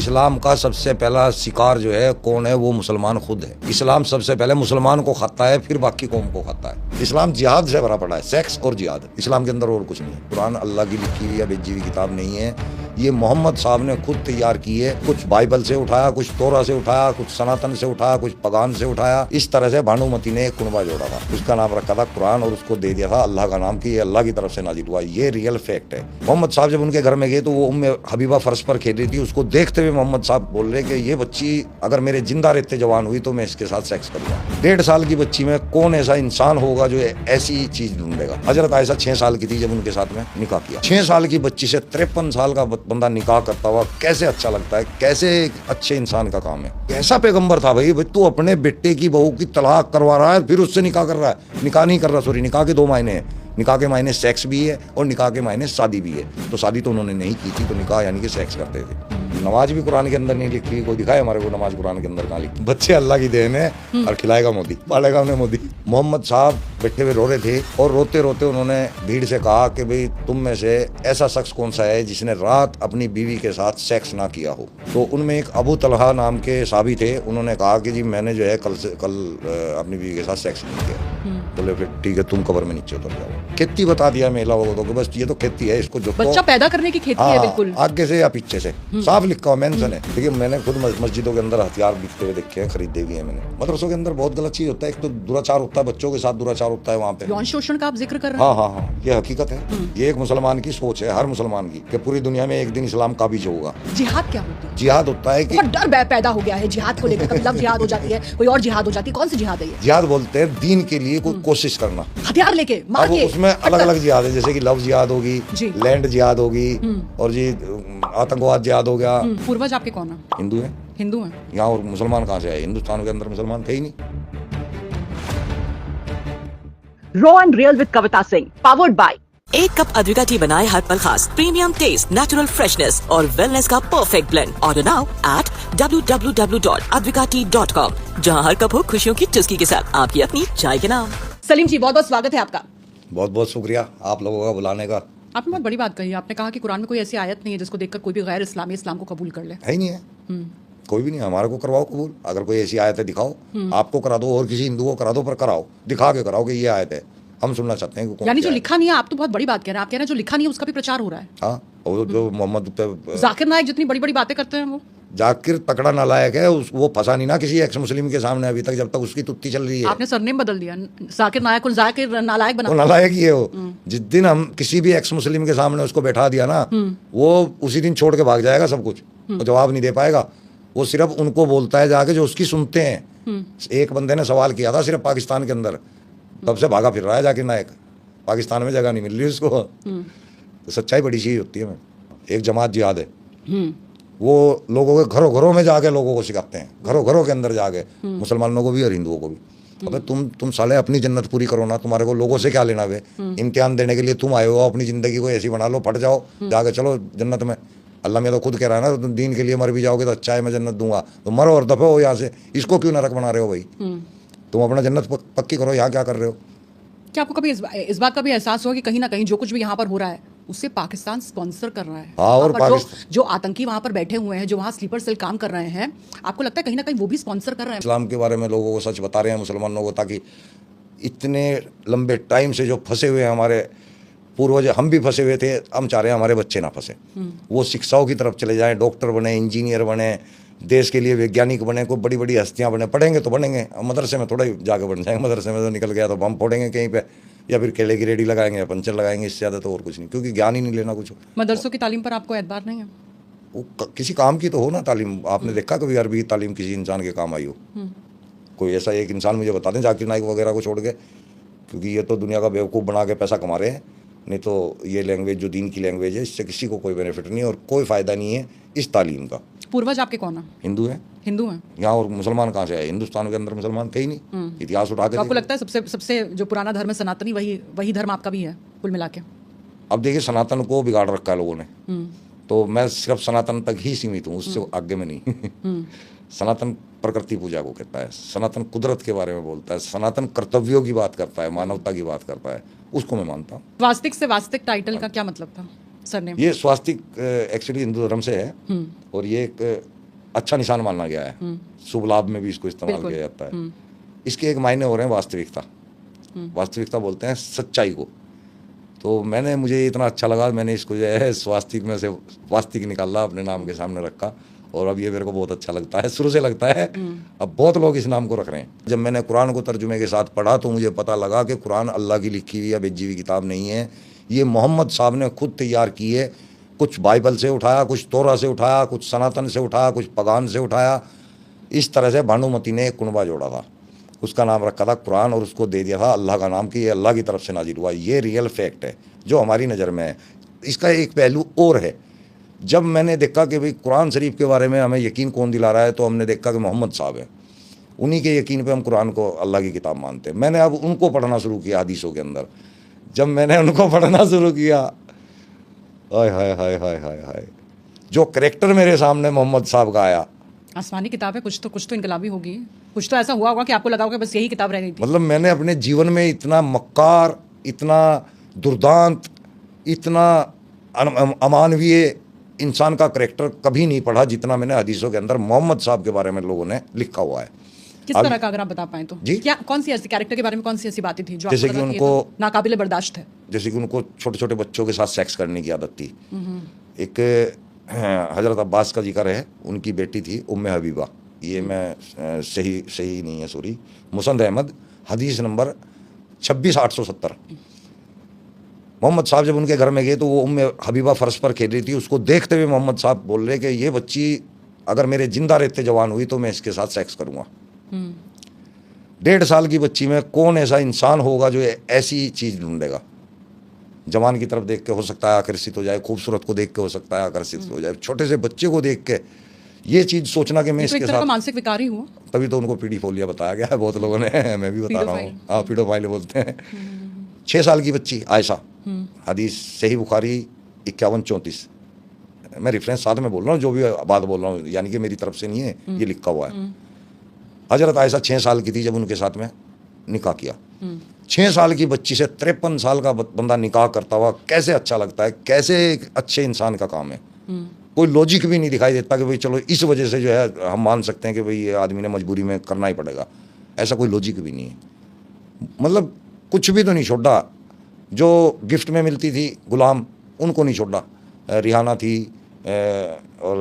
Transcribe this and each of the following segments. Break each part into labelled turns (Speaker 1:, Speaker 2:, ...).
Speaker 1: इस्लाम का सबसे पहला शिकार जो है कौन है, वो मुसलमान खुद है। इस्लाम सबसे पहले मुसलमान को खाता है, फिर बाकी कौम को खाता है। इस्लाम जिहाद से भरा पड़ा है, सेक्स और जिहाद। इस्लाम के अंदर और कुछ नहीं है। कुरान अल्लाह की लिखी हुई या भेजी हुई किताब नहीं है, ये मोहम्मद साहब ने खुद तैयार की है। कुछ बाइबल से उठाया, कुछ तोरा से उठाया, कुछ सनातन से उठाया, कुछ पगान से उठाया। इस तरह से भानुमति ने एक कुनबा जोड़ा था, उसका नाम रखा था कुरान और उसको दे दिया था अल्लाह का नाम कि ये अल्लाह की तरफ से नाजिल हुआ। ये रियल फैक्ट है। मोहम्मद साहब जब उनके घर में गए तो वो उम्मे हबीबा फर्श पर खेल रही थी। उसको देखते हुए मोहम्मद साहब बोल रहे कि ये बच्ची अगर मेरे जिंदा रहते जवान हुई तो मैं इसके साथ सेक्स करूंगा। 1.5 साल की बच्ची में कौन ऐसा इंसान होगा जो ऐसी चीज ढूंढेगा। हजरत आयशा 6 साल की थी जब उनके साथ में निकाह किया। 6 साल की बच्ची से 53 साल का बंदा निकाह करता हुआ कैसे अच्छा लगता है, कैसे अच्छे इंसान का काम है। कैसा पैगंबर था भाई तू अपने बेटे की बहू की तलाक करवा रहा है, फिर उससे निकाह कर रहा है। निकाह नहीं कर रहा, सॉरी, निकाह के 2 मायने हैं। निकाह के मायने सेक्स भी है और निकाह के मायने शादी भी है। तो शादी तो उन्होंने नहीं की थी, तो निकाह यानी कि सेक्स करते थे। नमाज भी कुरान के अंदर नहीं लिखी, कोई दिखाए हमारे को नमाज कुरान के अंदर कहाँ लिखी। बच्चे अल्लाह की देन है और खिलाएगा मोदी, पालेगा उन्हें मोदी। मोहम्मद साहब बैठे हुए रो रहे थे और रोते रोते उन्होंने भीड़ से कहा कि भाई तुम में से ऐसा शख्स कौन सा है जिसने रात अपनी बीवी के साथ सेक्स ना किया हो। तो उनमें एक अबू तलहा नाम के साहबी थे। उन्होंने कहा कि जी मैंने जो है कल अपनी बीवी के साथ सेक्स नहीं किया। बोले फिर ठीक है, तुम कब्र में नीचे उतर जाओ। खेती बता दिया महिला को कि बस ये तो खेती है, इसको जो
Speaker 2: बच्चा पैदा करने की खेती है, बिल्कुल
Speaker 1: आगे से या पीछे से साफ लिखा हुआ मेंशन है। देखिए मैंने खुद मस्जिदों के अंदर हथियार बिकते हुए देखे हैं, खरीदे भी हैं मैंने। मदरसों के अंदर बहुत गलत चीज होता है। एक तो दुराचार होता है, बच्चों के साथ दुराचार होता है वहाँ पे।
Speaker 2: यौन शोषण का आप जिक्र कर रहे हैं।
Speaker 1: हाँ, ये हकीकत है। ये एक मुसलमान की सोच है, हर मुसलमान की, कि पूरी दुनिया में एक दिन इस्लाम काबिज होगा।
Speaker 2: जिहाद क्या होता है?
Speaker 1: जिहाद होता है कि
Speaker 2: डर पैदा हो गया है जिहाद को लेकर। कभी लव जिहाद हो जाती है, कोई और जिहाद हो जाती है। कौन सी जिहाद है ये?
Speaker 1: जिहाद बोलते हैं दीन के लिए कोई कोशिश करना,
Speaker 2: हथियार लेके मार के।
Speaker 1: उसमें अलग अलग जिहाद है, जैसे कि लव जिहाद होगी, लैंड जिहाद होगी और जी आतंकवाद जिहाद हो गया।
Speaker 2: पूर्वज आपके कौन है?
Speaker 1: हिंदू है।
Speaker 2: हिंदू है
Speaker 1: यहाँ, और मुसलमान कहाँ से आए? हिंदुस्तान के अंदर मुसलमान थे ही नहीं।
Speaker 3: Raw and real with Kavita Singh, powered by.
Speaker 4: एक कप अद्विका टी बनाए हर पल खास, प्रीमियम टेस्ट, नेचुरल फ्रेशनेस और वेलनेस का perfect blend. Order now at www.advikatea.com, जहां हर कप हो खुशियों की चुस्की के साथ आपकी अपनी चाय के नाम।
Speaker 2: सलीम जी, बहुत बहुत स्वागत है आपका।
Speaker 1: बहुत बहुत शुक्रिया आप लोगों का बुलाने का।
Speaker 2: आपने बहुत बड़ी बात कही। आपने कहा कि कुरान में कोई ऐसी आयत नहीं है जिसको देखकर कोई भी गैर इस्लामी इस्लाम को कबूल कर ले।
Speaker 1: है ही नहीं है, कोई भी नहीं। हमारे को करवाओ कबूल। अगर कोई ऐसी आयत है दिखाओ, आपको करा दो और किसी हिंदू को करा दो, पर कराओ, दिखा के कराओ कि ये आयत है। हम सुनना चाहते हैं।
Speaker 2: यानी जो लिखा नहीं है, आप तो बहुत बड़ी बात कह रहे हैं। आप कह रहे हैं जो लिखा नहीं है उसका भी प्रचार हो रहा है।
Speaker 1: हाँ, और जो मोहम्मद
Speaker 2: जाकिर नाइक जितनी बड़ी बड़ी बातें करते हैं, वो
Speaker 1: जाकिर तकड़ा नालायक है। वो फंसा नहीं ना किसी एक्स मुस्लिम के सामने अभी तक, जब तक उसकी तुत्ती चल रही है।
Speaker 2: आपने सरनेम बदल दिया, जाकिर नायक को जाकिर नालायक बना।
Speaker 1: वो नालायक ही है वो। जिस दिन हम किसी भी एक्स मुस्लिम के सामने उसको बैठा दिया ना, वो उसी दिन छोड़ के भाग जाएगा सब कुछ। वो जवाब नहीं दे पाएगा। वो सिर्फ उनको बोलता है जाके जो उसकी सुनते हैं। एक बंदे ने सवाल किया था सिर्फ पाकिस्तान के अंदर, तब से भागा फिर रहा है जाकिर नायक। पाकिस्तान में जगह नहीं मिल रही उसको। तो सच्चाई बड़ी चीज होती है। एक जमात जिहाद है, वो लोगों के घरों घरों में जाके लोगों को सिखाते हैं, घरों घरों के अंदर जाके, मुसलमानों को भी और हिंदुओं को भी। अबे तुम साले अपनी जन्नत पूरी करो ना, तुम्हारे को लोगों से क्या लेना वे। इम्तिहान देने के लिए तुम आए हो, अपनी जिंदगी को ऐसी बना लो, फट जाओ, जाके चलो जन्नत में। अल्लाह में तो खुद कह रहा है ना, तुम दीन के लिए मर भी जाओगे तो अच्छा है, मैं जन्नत दूंगा। तो मरो और दफे हो यहाँ से। इसको क्यों नरक बना रहे हो भाई? तुम अपना जन्नत पक्की करो, यहाँ क्या कर रहे हो?
Speaker 2: क्या आपको कभी इस बात का भी एहसास हुआ कि कहीं ना कहीं जो कुछ भी यहाँ पर हो रहा है उससे पाकिस्तान स्पॉन्सर कर रहा है?
Speaker 1: हाँ, और
Speaker 2: जो आतंकी वहाँ पर बैठे हुए हैं, जो वहाँ स्लीपर सेल काम कर रहे हैं, आपको लगता है कहीं ना कहीं वो भी स्पॉन्सर कर रहे हैं?
Speaker 1: इस्लाम के बारे में लोगों को सच बता रहे हैं, मुसलमानों को, ताकि इतने लंबे टाइम से जो फंसे हुए हैं हमारे पूर्वज, हम भी फंसे हुए थे, हम चाह रहे हैं हमारे बच्चे ना फंसे। वो शिक्षाओं की तरफ चले जाएं, डॉक्टर बने, इंजीनियर बने, देश के लिए वैज्ञानिक बने, कोई बड़ी बड़ी हस्तियां बने। पढ़ेंगे तो बनेंगे, मदरसे में थोड़ा ही जाके बन जाएंगे। मदरसे में तो निकल गया तो बम फोड़ेंगे कहीं पे, या फिर केले की रेडी लगाएंगे या पंचर लगाएंगे। इससे ज़्यादा तो और कुछ नहीं, क्योंकि ज्ञान ही नहीं लेना कुछ।
Speaker 2: मदरसों की तालीम पर आपको एतबार नहीं है?
Speaker 1: वो किसी काम की तो हो ना तालीम। आपने देखा कभी अरबी तालीम किसी इंसान के काम आई हो? कोई ऐसा एक इंसान मुझे बता दें जाकिर नाइक वगैरह को छोड़ के, क्योंकि ये तो दुनिया का बेवकूफ़ बना के पैसा कमा रहे हैं। नहीं तो ये लैंग्वेज जो दीन की लैंग्वेज है, इससे किसी को कोई बेनिफिट नहीं है और कोई फ़ायदा नहीं है इस तालीम का।
Speaker 2: पूर्वज आपके कौन है?
Speaker 1: हिंदू है।
Speaker 2: हिंदू हैं
Speaker 1: यहाँ, और मुसलमान कहाँ से आए? हिंदुस्तान के अंदर मुसलमान थे ही नहीं। इतिहास उठा के
Speaker 2: तो आपको लगता है सबसे जो पुराना धर्म है सनातनी, वही धर्म आपका भी है कुल मिला के?
Speaker 1: अब देखिए, सनातन को बिगाड़ रखा है लोगों ने, तो मैं सिर्फ सनातन तक ही सीमित हूँ, उससे आगे में नहीं। सनातन प्रकृति पूजा को कहता है, सनातन कुदरत के बारे में बोलता है, सनातन कर्तव्यों की बात करता है, मानवता की बात करता है, उसको मैं मानता हूँ।
Speaker 2: वास्तविक से वास्तविक टाइटल का क्या मतलब था? सरनेम।
Speaker 1: ये स्वास्तिक एक्चुअली हिंदू धर्म से है और ये एक अच्छा निशान माना गया है, शुभ लाभ में भी इसको इस्तेमाल
Speaker 2: बिल्कुल।
Speaker 1: किया जाता है। इसके एक मायने हो रहे हैं वास्तविकता, वास्तविकता बोलते हैं सच्चाई को। तो मुझे इतना अच्छा लगा, मैंने इसको जो है स्वास्तिक में से वास्तिक निकाला, अपने नाम के सामने रखा और अब ये मेरे को बहुत अच्छा लगता है, शुरू से लगता है। अब बहुत लोग इस नाम को रख रहे हैं। जब मैंने कुरान को तर्जुमे के साथ पढ़ा तो मुझे पता लगा कि कुरान अल्लाह की लिखी हुई या भेजी हुई किताब नहीं है, ये मोहम्मद साहब ने खुद तैयार की है। कुछ बाइबल से उठाया, कुछ तोरा से उठाया, कुछ सनातन से उठाया, कुछ पगान से उठाया। इस तरह से भानुमती ने एक कुनबा जोड़ा था, उसका नाम रखा था कुरान और उसको दे दिया था अल्लाह का नाम कि ये अल्लाह की तरफ से नाजिल हुआ। ये रियल फैक्ट है जो हमारी नज़र में है। इसका एक पहलू और है, जब मैंने देखा कि भाई कुरान शरीफ के बारे में हमें यकीन कौन दिला रहा है, तो हमने देखा कि मोहम्मद साहब है, उन्हीं के यकीन पे हम कुरान को अल्लाह की किताब मानते हैं। मैंने अब उनको पढ़ना शुरू किया हदीसों के अंदर। जब मैंने उनको पढ़ना शुरू किया, हाय हाय हाय हाय हाय हाय, जो करेक्टर मेरे सामने मोहम्मद साहब का आया,
Speaker 2: आसमानी किताब है, कुछ तो इनकलाबी होगी, कुछ तो ऐसा हुआ होगा कि आपको लगा होगा बस यही किताब रह गई थी।
Speaker 1: मतलब मैंने अपने जीवन में इतना मक्कार, इतना दुर्दांत, इतना अमानवीय इंसान का करेक्टर कभी नहीं पढ़ा जितना मैंने हदीसों के अंदर मोहम्मद साहब के बारे में लोगों ने लिखा हुआ है।
Speaker 2: किस तरह का, अगर आप बता पाएं तो?
Speaker 1: जी?
Speaker 2: क्या, कौन सी ऐसी कैरेक्टर के बारे में कौन सी ऐसी बातें थी जो
Speaker 1: जैसे
Speaker 2: आपको
Speaker 1: कि
Speaker 2: लगा ये
Speaker 1: उनको
Speaker 2: तो नाकाबिले बर्दाश्त है?
Speaker 1: जैसे कि उनको छोटे छोटे बच्चों के साथ सेक्स करने की आदत थी। एक हजरत अब्बास का जिक्र है, उनकी बेटी थी उम्मे हबीबा, ये मैं सही नहीं है, सॉरी, मुसंद अहमद, हदीस नंबर 26,870। मोहम्मद साहब जब उनके घर में गए तो वो उम्मे हबीबा फर्श पर खेल रही थी, उसको देखते हुए मोहम्मद साहब बोल रहे कि ये बच्ची अगर मेरे जिंदा रहते जवान हुई तो मैं इसके साथ सेक्स करूँगा। 1.5 साल की बच्ची में कौन ऐसा इंसान होगा जो ऐसी चीज़ ढूंढेगा? जवान की तरफ देख के हो सकता है आकर्षित हो जाए, खूबसूरत को देख के हो सकता है आकर्षित हो जाए, छोटे से बच्चे को देख के ये चीज़ सोचना कि मैं
Speaker 2: तो एक
Speaker 1: इसके
Speaker 2: तरह का
Speaker 1: साथ,
Speaker 2: मानसिक विकार ही हुआ।
Speaker 1: तभी तो उनको पीडीफोलिया बताया गया है बहुत लोगों ने, मैं भी बता रहा हूँ। हाँ, पीडोफाइल बोलते हैं। 6 साल की बच्ची आयशा, हदीस सही बुखारी 5134, मैं रेफरेंस साथ में बोल रहा हूँ, जो भी बात बोल रहा हूँ यानी कि मेरी तरफ से नहीं है, ये लिखा हुआ है। हजरत आयशा 6 साल की थी जब उनके साथ में निकाह किया। 6 साल की बच्ची से 53 साल का बंदा निकाह करता हुआ कैसे अच्छा लगता है? कैसे एक अच्छे इंसान का काम है? कोई लॉजिक भी नहीं दिखाई देता कि भाई चलो इस वजह से जो है हम मान सकते हैं कि भाई ये आदमी ने मजबूरी में करना ही पड़ेगा, ऐसा कोई लॉजिक भी नहीं है। मतलब कुछ भी तो नहीं छोड़ा। जो गिफ्ट में मिलती थी गुलाम, उनको नहीं छोड़ा। रिहाना थी और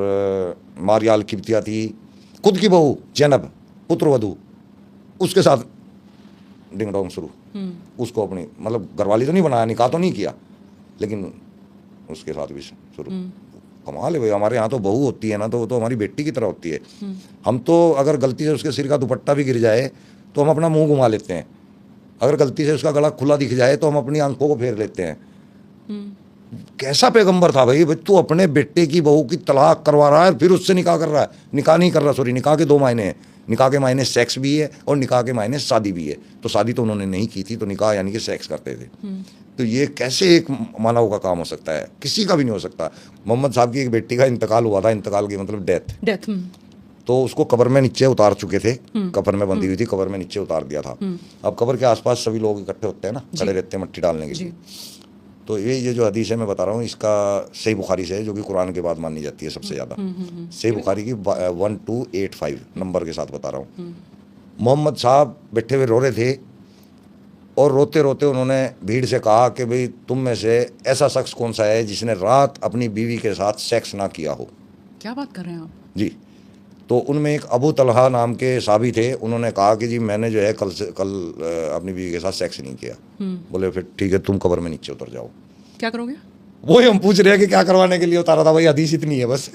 Speaker 1: मारियाल किब्तिया थी, खुद की बहू जैनब पुत्रवधू, उसके साथ डिंग डोंग शुरू। उसको अपनी मतलब घरवाली तो नहीं बनाया, निकाह तो नहीं किया, लेकिन उसके साथ भी शुरू। कमाल है भाई, हमारे यहाँ तो बहू होती है ना तो वो तो हमारी बेटी की तरह होती है। हम तो अगर गलती से उसके सिर का दुपट्टा भी गिर जाए तो हम अपना मुंह घुमा लेते हैं, अगर गलती से उसका गला खुला दिख जाए तो हम अपनी आंखों को फेर लेते हैं। कैसा पैगंबर था भाई, तू अपने बेटे की बहू की तलाक करवा रहा है फिर उससे निकाह कर रहा है। निकाह नहीं कर रहा, सॉरी, निकाह के 2 मायने हैं। निकाह के मायने सेक्स भी है और निकाह के मायने शादी भी है। तो शादी तो उन्होंने नहीं की थी, तो निकाह यानी कि सेक्स करते थे। तो ये कैसे एक मानव का काम हो सकता है? किसी का भी नहीं हो सकता। मोहम्मद साहब की एक बेटी का इंतकाल हुआ था, इंतकाल की मतलब डेथ। तो उसको कब्र में नीचे उतार चुके थे, कब्र में बंधी हुई थी, कब्र में नीचे उतार दिया था। अब कब्र के आसपास सभी लोग इकट्ठे होते हैं ना, खड़े रहते हैं मट्टी डालने के लिए। तो ये जो हदीस है मैं बता रहा हूँ, इसका सही बुखारी से है, जो कि कुरान के बाद मानी जाती है सबसे ज़्यादा। सही बुखारी की 1285 नंबर के साथ बता रहा हूँ। मोहम्मद साहब बैठे हुए रो रहे थे और रोते रोते उन्होंने भीड़ से कहा कि भाई तुम में से ऐसा शख्स कौन सा है जिसने रात अपनी बीवी के साथ सेक्स ना किया हो? क्या बात कर रहे हैं आप? जी। तो उनमें एक अबू तलहा नाम के साहबी थे, उन्होंने कहा कि जी मैंने जो है कल अपनी बीवी के साथ सेक्स नहीं किया। बोले फिर ठीक है, तुम कब्र में नीचे उतर जाओ। क्या करोगे? वही हम पूछ रहे हैं कि क्या करवाने के लिए उतारा था भाई, हदीस इतनी है बस।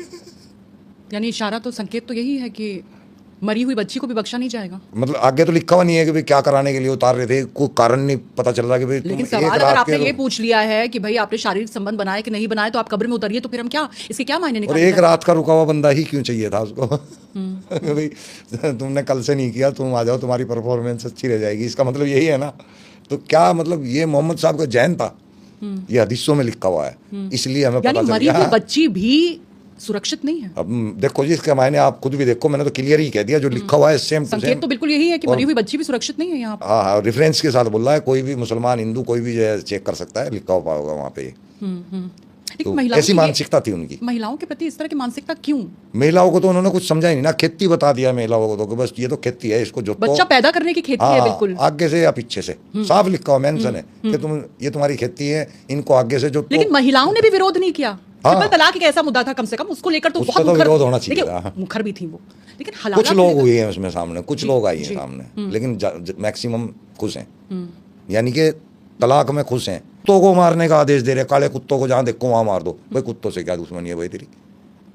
Speaker 1: यानी इशारा तो, संकेत तो यही है कि मरी हुई बच्ची को भी बख्शा नहीं जाएगा। मतलब आगे तो लिखा हुआ नहीं है कि भाई क्या कराने के लिए उतार रहे थे, कोई कारण नहीं पता चल रहा कि भाई। लेकिन सवाल अगर आपने ये पूछ लिया है कि भाई आपने शारीरिक संबंध बनाए कि नहीं बनाए तो आप कब्र में उतरिए, तो फिर हम क्या, इसके क्या मायने निकालें? और एक रात का रुका हुआ बंदा ही क्यों चाहिए था उसको? भाई तुमने कल से नहीं किया, तुम आ जाओ, तुम्हारी परफॉर्मेंस अच्छी रह जाएगी, इसका मतलब यही है ना। तो क्या मतलब ये मोहम्मद साहब का जहन था, ये हदीसों में लिखा हुआ है, इसलिए हमें पता चल गया। बच्ची भी सुरक्षित नहीं है। अब देखो जी, इसके मायने आप खुद भी देखो, मैंने तो क्लियर ही कह दिया, जो लिखा हुआ है सेम टू सेम। तो बिल्कुल यही है कि मरी हुई बच्ची भी सुरक्षित नहीं है यहाँ। हाँ, रेफरेंस के साथ बोल रहा है, कोई भी मुसलमान हिंदू कोई भी जो है चेक कर सकता है, लिखा हुआ होगा वहाँ पे।
Speaker 2: लेकिन
Speaker 1: तो
Speaker 2: महिलाओं
Speaker 1: ऐसी
Speaker 2: की ये-
Speaker 1: मानसिकता थी उनकी।
Speaker 2: महिलाओं के प्रति इस तरह की मानसिकता क्यों?
Speaker 1: महिलाओं को तो उन्होंने कुछ समझा ही नहीं ना, खेती बता दिया महिलाओं को तो कि बस ये तो खेती है, इसको जोतो।
Speaker 2: बच्चा पैदा करने की खेती है, बिल्कुल।
Speaker 1: आगे से या पीछे से साफ लिखा हुआ मेंशन है कि ये तुम्हारी खेती है, इनको आगे से जोतो।
Speaker 2: लेकिन महिलाओं ने भी विरोध नहीं किया। ट्रिपल तलाक एक ऐसा मुद्दा था, कम से कम उसको लेकर तो
Speaker 1: उसका
Speaker 2: बहुत
Speaker 1: तो
Speaker 2: मुखर,
Speaker 1: विरोध होना चाहिए
Speaker 2: देखिए,
Speaker 1: था।
Speaker 2: मुखर भी थी वो, लेकिन हलाला
Speaker 1: कुछ
Speaker 2: को
Speaker 1: लोग
Speaker 2: लेकर-
Speaker 1: हुए हैं उसमें सामने, कुछ लोग आए हैं
Speaker 2: जी।
Speaker 1: सामने, लेकिन मैक्सिमम खुश हैं, यानी कि तलाक में खुश हैं। कुत्तों को मारने का आदेश दे रहे, काले कुत्तों को जहाँ देखो वहां मार दो। भाई कुत्तों से क्या दुश्मनी है भाई तेरी?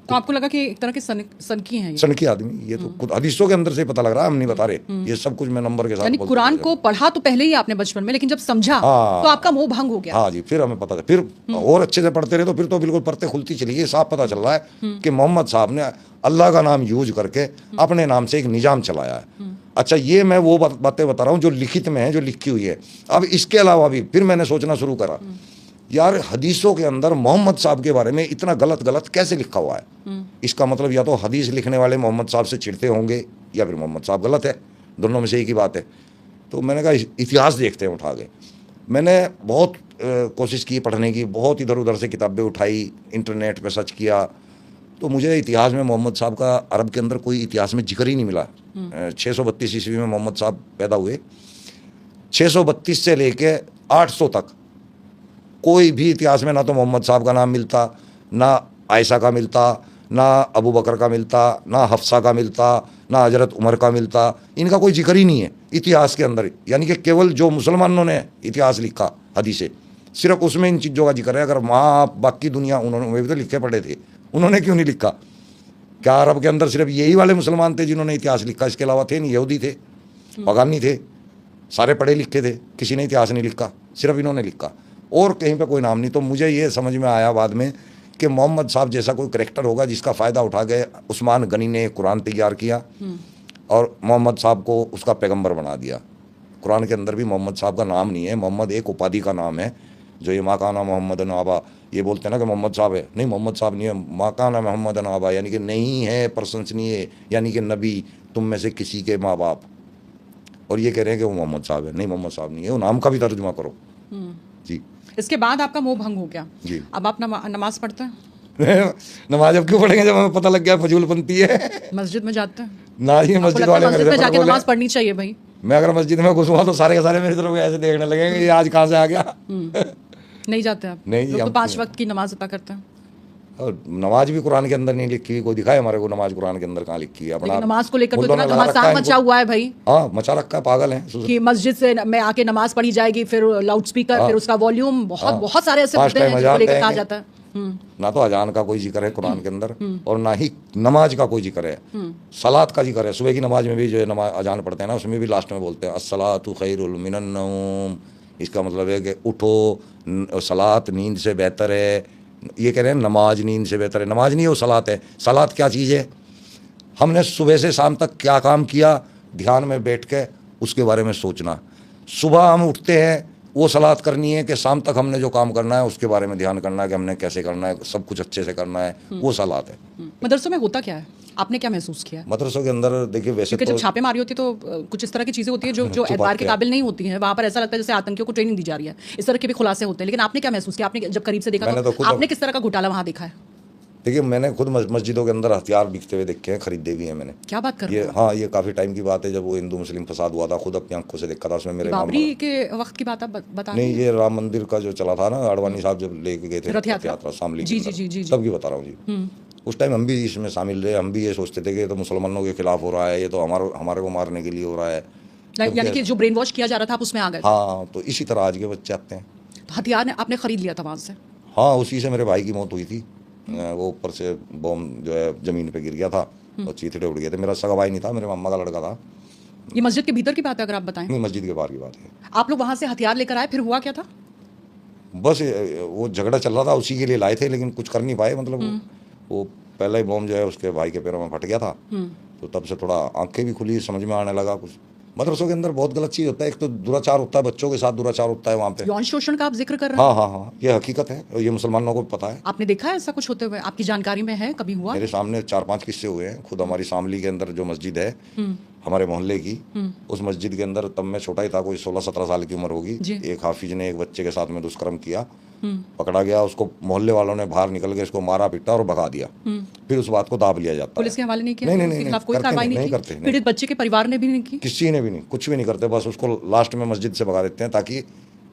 Speaker 2: तो आपको लगा कि एक तरह के सनकी हैं ये?
Speaker 1: सनकी आदमी, ये तो खुद हदीसों के अंदर से ही पता लग रहा है, हम नहीं बता रहे, ये सब कुछ मैं नंबर के साथ
Speaker 2: यानी
Speaker 1: बोल
Speaker 2: कुरान
Speaker 1: सकता
Speaker 2: को
Speaker 1: हूँ।
Speaker 2: पढ़ा तो पहले ही आपने बचपन में, लेकिन जब समझा
Speaker 1: हाँ।
Speaker 2: तो आपका मोह भंग हो गया।
Speaker 1: हाँ जी, फिर हमें पता था, फिर और अच्छे से पढ़ते रहे तो फिर तो बिल्कुल पढ़ते खुलती चली गई। साफ पता चल रहा है कि मोहम्मद साहब ने अल्लाह का नाम यूज करके अपने नाम से एक निजाम चलाया है। अच्छा, ये मैं वो बातें बता रहा हूँ जो लिखित में है, जो लिखी हुई है। अब इसके अलावा भी फिर मैंने सोचना शुरू करा, यार हदीसों के अंदर मोहम्मद साहब के बारे में इतना गलत गलत कैसे लिखा हुआ है? इसका मतलब या तो हदीस लिखने वाले मोहम्मद साहब से चिढ़ते होंगे या फिर मोहम्मद साहब गलत है, दोनों में से एक ही बात है। तो मैंने कहा इतिहास देखते हैं उठा के। मैंने बहुत कोशिश की पढ़ने की, बहुत इधर उधर से किताबें उठाई, इंटरनेट पे सर्च किया, तो मुझे इतिहास में मोहम्मद साहब का अरब के अंदर कोई इतिहास में जिक्र ही नहीं मिला। 632 ईस्वी में मोहम्मद साहब पैदा हुए, 632 से लेके 800 तक कोई भी इतिहास में ना तो मोहम्मद साहब का नाम मिलता, ना आयशा का मिलता, ना अबू बकर का मिलता, ना हफ्सा का मिलता, ना हजरत उमर का मिलता। इनका कोई जिक्र ही नहीं है इतिहास के अंदर। यानी कि केवल जो मुसलमानों ने इतिहास लिखा हदीसें, सिर्फ उसमें इन चीज़ों का जिक्र है। अगर वहाँ बाकी दुनिया, उन्होंने भी तो लिखे पढ़े थे, उन्होंने क्यों नहीं लिखा? क्या अरब के अंदर सिर्फ यही वाले मुसलमान थे जिन्होंने इतिहास लिखा? इसके अलावा थे नहीं, यहूदी थे, पगानी थे, सारे पढ़े लिखे थे, किसी ने इतिहास नहीं लिखा, सिर्फ इन्होंने लिखा और कहीं पे कोई नाम नहीं। तो मुझे ये समझ में आया बाद में कि मोहम्मद साहब जैसा कोई करैक्टर होगा जिसका फ़ायदा उठा के उस्मान गनी ने कुरान तैयार किया और मोहम्मद साहब को उसका पैगंबर बना दिया। कुरान के अंदर भी मोहम्मद साहब का नाम नहीं है, मोहम्मद एक उपाधि का नाम है। जो ये माकाना मोहम्मद नवाबा ये बोलते हैं ना कि मोहम्मद साहब है, नहीं मोहम्मद साहब नहीं है, माकाना मोहम्मद नवाबा, यानी कि नहीं है, प्रशंसनीय, यानी कि नबी तुम में से किसी के माँ बाप, और ये कह रहे हैं कि वो मोहम्मद साहब है। नहीं, मोहम्मद साहब नहीं है, वो नाम का भी तर्जुमा करो जी।
Speaker 2: इसके बाद आपका मोह भंग हो गया
Speaker 1: जी।
Speaker 2: अब आप नमाज पढ़ते हैं?
Speaker 1: नमाज अब क्यों पढ़ेंगे जब हमें पता लग गया फजूलपंती है?
Speaker 2: मस्जिद में जाते हैं?
Speaker 1: ना ये
Speaker 2: आपको
Speaker 1: मस्जिद
Speaker 2: लगता है
Speaker 1: वाले
Speaker 2: मस्जिद
Speaker 1: मेरे
Speaker 2: में
Speaker 1: से
Speaker 2: जाके
Speaker 1: बोले,
Speaker 2: नमाज पढ़नी चाहिए भाई?
Speaker 1: मैं अगर मस्जिद में घुसूंगा तो सारे के सारे मेरी तरफ ऐसे देखने लगेंगे ये आज कहाँ से आ गया।
Speaker 2: नहीं जाते आप?
Speaker 1: नहीं जी,
Speaker 2: लोग तो
Speaker 1: हम
Speaker 2: 5 वक्त की नमाज अता करते हैं।
Speaker 1: और नमाज भी कुरान के अंदर नहीं लिखी हुई, कोई दिखाए हमारे को नमाज कुरान के अंदर कहाँ लिखी है? अपना
Speaker 2: लेकिन नमाज को लेकर तो
Speaker 1: मुल्लों
Speaker 2: इतना
Speaker 1: ने लगा रखा
Speaker 2: घमासान
Speaker 1: है
Speaker 2: मचा
Speaker 1: इनको।
Speaker 2: हुआ है भाई
Speaker 1: हाँ, मचा रखा है, पागल है।
Speaker 2: कि मस्जिद से में आके नमाज पढ़ी जाएगी, फिर लाउड स्पीकर, फिर उसका वॉल्यूम, बहुत सारे ऐसे
Speaker 1: 5
Speaker 2: मुद्दे हैं
Speaker 1: टाइम
Speaker 2: जिसको
Speaker 1: अजान
Speaker 2: लेकर कहा
Speaker 1: देंगे।
Speaker 2: जाता है।
Speaker 1: ना तो अजान का कोई जिक्र है कुरान के अंदर और ना ही नमाज का कोई जिक्र है। सलात का जिक्र है, सुबह की नमाज में भी जो है नमाज अजान पढ़ते हैं ना, उसमें भी लास्ट में बोलते हैं अस्सलातु खैरुल मिनन नौम। इसका मतलब है कि उठो, सलात नींद से बेहतर है। ये कह रहे हैं नमाज नींद से बेहतर है। नमाज नहीं है, वो सलात है। सलात क्या चीज़ है? हमने सुबह से शाम तक क्या काम किया, ध्यान में बैठ के उसके बारे में सोचना। सुबह हम उठते हैं, वो सलात करनी है कि शाम तक हमने जो काम करना है उसके बारे में ध्यान करना है कि हमने कैसे करना है, सब कुछ अच्छे से करना है, वो सलात है।
Speaker 2: मदरसों में होता क्या है, आपने क्या महसूस किया?
Speaker 1: मदरसों के अंदर देखिए वैसे
Speaker 2: क्योंकि
Speaker 1: तो
Speaker 2: जब छापेमारी होती है तो कुछ इस तरह की चीजें होती हैं जो
Speaker 1: छुपा
Speaker 2: एतबार के
Speaker 1: के।
Speaker 2: काबिल नहीं होती हैं। वहाँ पर ऐसा लगता है जैसे आतंकियों को ट्रेनिंग दी जा रही है, इस तरह के भी खुलासे होते हैं। लेकिन आपने क्या महसूस किया? आपने जब करीब से देखा
Speaker 1: मैंने तो खुद
Speaker 2: आपने किस तरह का घोटाला वहाँ देखा है?
Speaker 1: देखिए मैंने खुद मस्जिदों के अंदर हथियार बिकते हुए देखे हैं, खरीदे भी हैं मैंने।
Speaker 2: क्या बात कर रहे
Speaker 1: ये
Speaker 2: हो?
Speaker 1: हाँ, ये काफ़ी टाइम की बात है जब वो हिंदू मुस्लिम फसाद हुआ था, खुद अपनी आंखों से देखा था। उसमें मेरे
Speaker 2: बाबरी के वक्त की बात आप बता रहे
Speaker 1: नहीं,
Speaker 2: हैं?
Speaker 1: ये राम मंदिर का जो चला था ना, आडवाणी साहब जब लेके गए थे
Speaker 2: रथ यात्रा।
Speaker 1: शामली
Speaker 2: जी,
Speaker 1: के
Speaker 2: जी,
Speaker 1: अंदर,
Speaker 2: जी, जी, जी।
Speaker 1: तब की बता रहा हूँ जी। उस टाइम हम भी इसमें शामिल रहे। हम भी ये सोचते थे कि ये तो मुसलमानों के खिलाफ हो रहा है, ये तो हमारे को मारने के लिए हो रहा है।
Speaker 2: यानी कि जो ब्रेन वॉश किया जा रहा था आप उसमें आ गए?
Speaker 1: हाँ, तो इसी तरह आज के बच्चे आते हैं।
Speaker 2: तो हथियार ने आपने खरीद लिया था वहां से?
Speaker 1: हाँ, उसी से मेरे भाई की मौत हुई थी। वो ऊपर से बॉम्ब जो है जमीन पे गिर गया था और चीथड़े उड़ गए थे। मेरा सगा भाई नहीं था, मेरे मामा का लड़का था।
Speaker 2: ये मस्जिद के भीतर की बात है अगर आप बताएं?
Speaker 1: नहीं, मस्जिद के बाहर की बात है।
Speaker 2: आप लोग वहां से हथियार लेकर आए, फिर हुआ क्या था?
Speaker 1: बस वो झगड़ा चल रहा था, उसी के लिए लाए थे, लेकिन कुछ कर नहीं पाए। मतलब वो पहला ही बॉम्ब जो है उसके भाई के पैरों में फट गया था, तो तब से थोड़ा आंखें भी खुली, समझ में आने लगा कुछ। मदरसों के अंदर बहुत गलत चीज़ होता है। एक तो दुराचार होता है, बच्चों के साथ दुराचार होता है वहाँ पे।
Speaker 2: यौन शोषण का आप जिक्र कर रहे हैं?
Speaker 1: हाँ हाँ हाँ, ये हकीकत है और ये मुसलमानों को भी पता है।
Speaker 2: आपने देखा है ऐसा कुछ होते हुए? आपकी जानकारी में है, कभी हुआ?
Speaker 1: मेरे सामने 4-5 किस्से हुए हैं। खुद हमारी शामली के अंदर जो मस्जिद है हमारे मोहल्ले की, उस मस्जिद के अंदर, तब मैं छोटा ही था, कोई 16-17 साल की उम्र होगी,
Speaker 2: जी।
Speaker 1: एक हाफिज ने एक बच्चे के साथ में दुष्कर्म किया, पकड़ा गया, उसको मोहल्ले वालों ने बाहर निकल के इसको मारा पीटा और भगा दिया। फिर उस बात को दाब लिया जाता
Speaker 2: पुलिस के
Speaker 1: है।
Speaker 2: हवाले नहीं किया?
Speaker 1: नहीं,
Speaker 2: उसके खिलाफ कोई
Speaker 1: करते
Speaker 2: कार्रवाई
Speaker 1: नहीं,
Speaker 2: नहीं
Speaker 1: करते,
Speaker 2: की?
Speaker 1: नहीं।
Speaker 2: पीड़ित बच्चे के परिवार ने भी नहीं की?
Speaker 1: किसी ने भी नहीं, कुछ भी नहीं करते, बस उसको लास्ट में मस्जिद से भगा देते हैं ताकि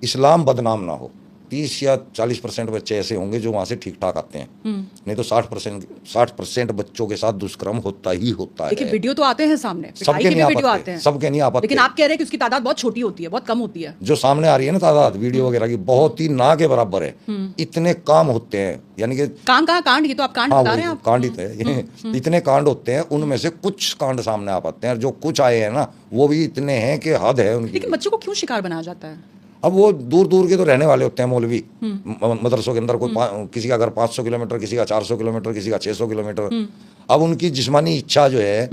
Speaker 1: इस्लाम बदनाम ना हो। 30 या 40% बच्चे ऐसे होंगे जो वहाँ से ठीक ठाक आते हैं, नहीं तो 60% बच्चों के साथ दुष्कर्म होता ही होता
Speaker 2: देखिए
Speaker 1: है।
Speaker 2: वीडियो तो आते हैं सामने, पिटाई
Speaker 1: सबके
Speaker 2: के
Speaker 1: नहीं
Speaker 2: भी वीडियो
Speaker 1: आ
Speaker 2: आते हैं,
Speaker 1: पाते, सबके नहीं आ पाते,
Speaker 2: लेकिन आप कह रहे हैं कि उसकी तादाद बहुत छोटी होती है, बहुत कम होती है।
Speaker 1: जो सामने आ रही है ना तादाद वीडियो वगैरह की, बहुत ही ना के बराबर है। इतने काम होते हैं, यानी कि
Speaker 2: काम कहाँ कांड, ये तो आप कांड
Speaker 1: हाँ,
Speaker 2: बता रहे हैं
Speaker 1: वो
Speaker 2: आप।
Speaker 1: कांड ही तो है ये। इतने कांड होते हैं, उनमें से कुछ कांड सामने आ पाते हैं, और जो कुछ आए हैं ना वो भी इतने हैं कि हद है उनकी।
Speaker 2: लेकिन बच्चों को क्यों शिकार बनाया जाता है?
Speaker 1: अब वो दूर दूर के तो रहने वाले होते हैं मौलवी, मदरसों के अंदर, कोई किसी का घर 500 किलोमीटर, किसी का 400 किलोमीटर, किसी का 600 किलोमीटर। अब उनकी जिस्मानी इच्छा जो है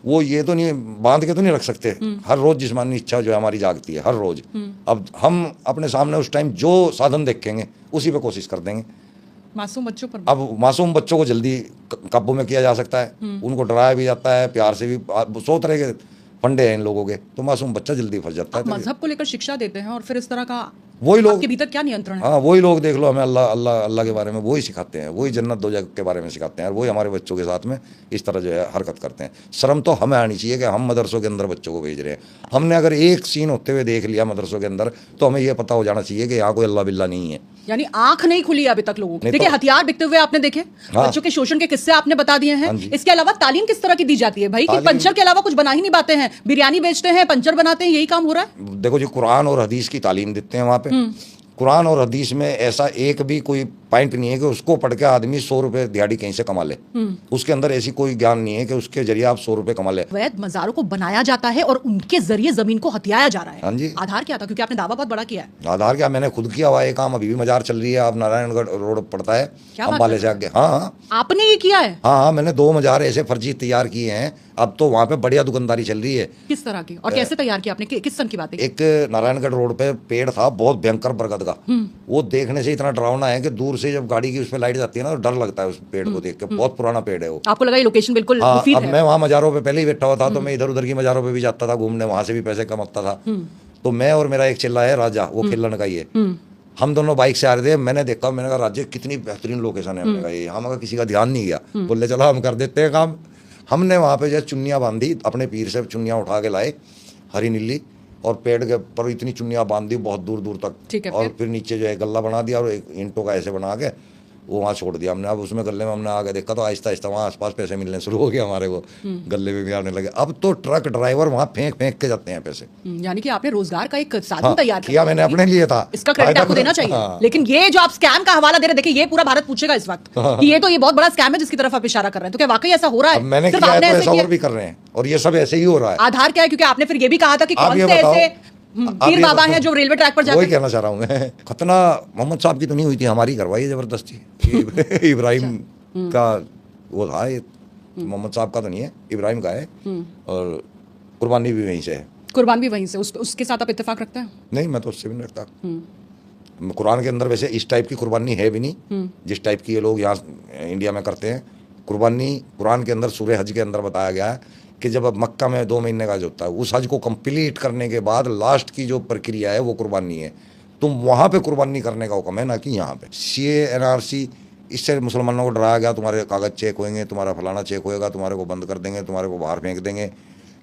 Speaker 1: वो ये तो नहीं बांध के तो नहीं रख सकते, हर रोज जिस्मानी इच्छा जो है हमारी जागती है, हर रोज। अब हम अपने सामने उस टाइम जो साधन देखेंगे उसी पे कोशिश कर देंगे।
Speaker 2: मासूम बच्चों पर
Speaker 1: अब मासूम बच्चों को जल्दी काबू में किया जा सकता है, उनको डराया भी जाता है, प्यार से भी, 100 तरह के फंडे हैं इन लोगों के, तो मासूम बच्चा जल्दी फंस जाता
Speaker 2: आप
Speaker 1: है।
Speaker 2: मजहब को लेकर शिक्षा देते हैं और फिर इस तरह का
Speaker 1: वही लोग,
Speaker 2: आपके भीतर क्या नियंत्रण है?
Speaker 1: हाँ वही लोग देख लो, हमें अल्लाह अल्लाह अल्लाह के बारे में वही सिखाते हैं, वही जन्नत दोजख के बारे में सिखाते हैं, और वही हमारे बच्चों के साथ में इस तरह जो है हरकत करते हैं। शर्म तो हमें आनी चाहिए कि हम मदरसों के अंदर बच्चों को भेज रहे हैं। हमने अगर एक सीन होते हुए देख लिया मदरसों के अंदर, तो हमें यह पता हो जाना चाहिए कि यहाँ कोई अल्लाह बिल्ला नहीं है।
Speaker 2: यानी आंख नहीं खुली अभी तक लोगों की।
Speaker 1: नहीं
Speaker 2: देखिए
Speaker 1: तो-
Speaker 2: हथियार बिकते हुए आपने देखे,
Speaker 1: हाँ।
Speaker 2: बच्चों के शोषण के किस्से आपने बता दिए हैं।
Speaker 1: हाँ जी।
Speaker 2: इसके अलावा तालीम किस तरह की दी जाती है भाई, कि
Speaker 1: तालीम-
Speaker 2: पंचर के अलावा कुछ बना ही नहीं पाते हैं, बिरयानी बेचते हैं, पंचर बनाते हैं, यही काम हो रहा है?
Speaker 1: देखो जी, कुरान और हदीस की तालीम देते हैं वहाँ पे। कुरान और हदीस में ऐसा एक भी कोई पॉइंट नहीं है कि उसको पढ़ के आदमी 100 रुपए दिहाड़ी कहीं से कमा ले। उसके अंदर ऐसी कोई ज्ञान नहीं है कि उसके जरिए आप 100 रुपए कमा ले।
Speaker 2: वैध मजारों को बनाया जाता है और उनके जरिए जमीन को हथियाया जा रहा है।
Speaker 1: हाँ जी।
Speaker 2: आधार क्या था, क्योंकि आपने दावा बहुत बड़ा किया है?
Speaker 1: आधार क्या, मैंने खुद किया हुआ है काम, अभी भी मजार चल रही है। आप नारायणगढ़ रोड पड़ता है
Speaker 2: क्या बात
Speaker 1: अम्बाले
Speaker 2: कर
Speaker 1: से
Speaker 2: रहे
Speaker 1: आगे। हाँ हाँ
Speaker 2: आपने ये किया है?
Speaker 1: हाँ, मैंने 2 मजार ऐसे फर्जी तैयार किए हैं। अब तो वहाँ पे बढ़िया दुकानदारी चल रही है।
Speaker 2: किस तरह की और कैसे तैयार किया आपने, किस सन की बात है?
Speaker 1: एक नारायणगढ़ रोड पे पेड़ था बहुत भयंकर बरगद का, वो देखने से इतना डरावना है कि दूर से जब गाड़ी की उस पर लाइट जाती है ना तो डर लगता है उस पेड़ को देख के। बहुत पुराना पेड़ है वो।
Speaker 2: आपको लगा ये लोकेशन बिल्कुल
Speaker 1: हाँ,
Speaker 2: मुफीद
Speaker 1: अब
Speaker 2: है?
Speaker 1: मैं वहाँ मजारों पे पहले ही बैठा हुआ था, तो मैं इधर उधर की मजारों पे भी जाता था घूमने, वहां से भी पैसे कमाता था। तो मैं और मेरा एक चिल्ला है राजा, वो खेलन का ही है, हम दोनों बाइक से आ रहे थे। मैंने देखा, मैंने कहा राज्य कितनी बेहतरीन लोकेशन है। हमने कहा ये, हम किसी का ध्यान नहीं गया, बोले चलो हम कर देते हैं काम। हमने वहाँ पे जो चुन्नियाँ बांधी, अपने पीर से चुन्नियाँ उठा के लाए, हरी नीली, और पेड़ के पर इतनी चुन्नियाँ बांध दी बहुत दूर दूर
Speaker 2: ठीक
Speaker 1: तक,
Speaker 2: है,
Speaker 1: और फिर नीचे जो है गल्ला बना दिया और एक ईंटों का ऐसे बना के वो वहाँ छोड़ दिया हमने। अब उसमें गले में हमने आगे देखा तो आहिस्ता आहिस्ता वहाँ आसपास पैसे मिलने शुरू हो गए हमारे को, गले में भी आने लगे। अब तो ट्रक ड्राइवर वहाँ फेंक फेंक के जाते हैं पैसे।
Speaker 2: यानी कि आपने रोजगार का एक साधन
Speaker 1: हाँ,
Speaker 2: तैयार
Speaker 1: किया मैंने अपने लिए था,
Speaker 2: इसका क्रेडिट आपको देना चाहिए।
Speaker 1: हाँ।
Speaker 2: लेकिन ये जो आप स्कैम का हवाला दे रहे, देखिए ये पूरा भारत पूछेगा इस वक्त कि ये तो ये बहुत बड़ा स्कैम है जिसकी तरफ आप इशारा कर रहे हैं, तो क्या वाकई ऐसा हो रहा
Speaker 1: अब
Speaker 2: है?
Speaker 1: मैंने
Speaker 2: सिर्फ
Speaker 1: किया है
Speaker 2: आपने
Speaker 1: तो
Speaker 2: ऐसे
Speaker 1: ऐसा
Speaker 2: किया?
Speaker 1: और भी कर रहे हैं, और ये सब ऐसे ही हो रहा है।
Speaker 2: आधार क्या है, क्योंकि आपने फिर ये भी कहा था कि
Speaker 1: आप
Speaker 2: कौन
Speaker 1: ये
Speaker 2: से
Speaker 1: बताओ,
Speaker 2: ऐसे
Speaker 1: आप
Speaker 2: पीर
Speaker 1: ये
Speaker 2: बाबा
Speaker 1: बताओ।
Speaker 2: हैं जो रेलवे ट्रैक पर
Speaker 1: वही
Speaker 2: जाते
Speaker 1: कहना चाह रहा हूँ मैं। खतना मोहम्मद साहब की तो नहीं हुई थी, हमारी करवाई है जबरदस्ती। इब्राहिम का वो था, ये मोहम्मद साहब का तो नहीं है, इब्राहिम का है, और कुर्बानी भी वहीं से है।
Speaker 2: कुर्बान भी वहीं से, उसके साथ आप इत्तेफाक रखते हैं?
Speaker 1: नहीं, मैं तो उससे भी नहीं रखता। कुरान के अंदर वैसे इस टाइप की कुर्बानी है भी नहीं जिस टाइप की ये लोग यहाँ इंडिया में करते हैं। कुर्बानी कुरान के अंदर सूरह हज के अंदर बताया गया है कि जब अब मक्का में 2 महीने का जो होता है, उस हज को कंप्लीट करने के बाद लास्ट की जो प्रक्रिया है वो कुर्बानी है। तुम वहाँ पे कुर्बानी करने का हुक्म है, ना कि यहाँ पे। CA NRC, इससे मुसलमानों को डराया गया, तुम्हारे कागज चेक होंगे, तुम्हारा फलाना चेक होएगा, तुम्हारे को बंद कर देंगे, तुम्हारे को बाहर फेंक देंगे।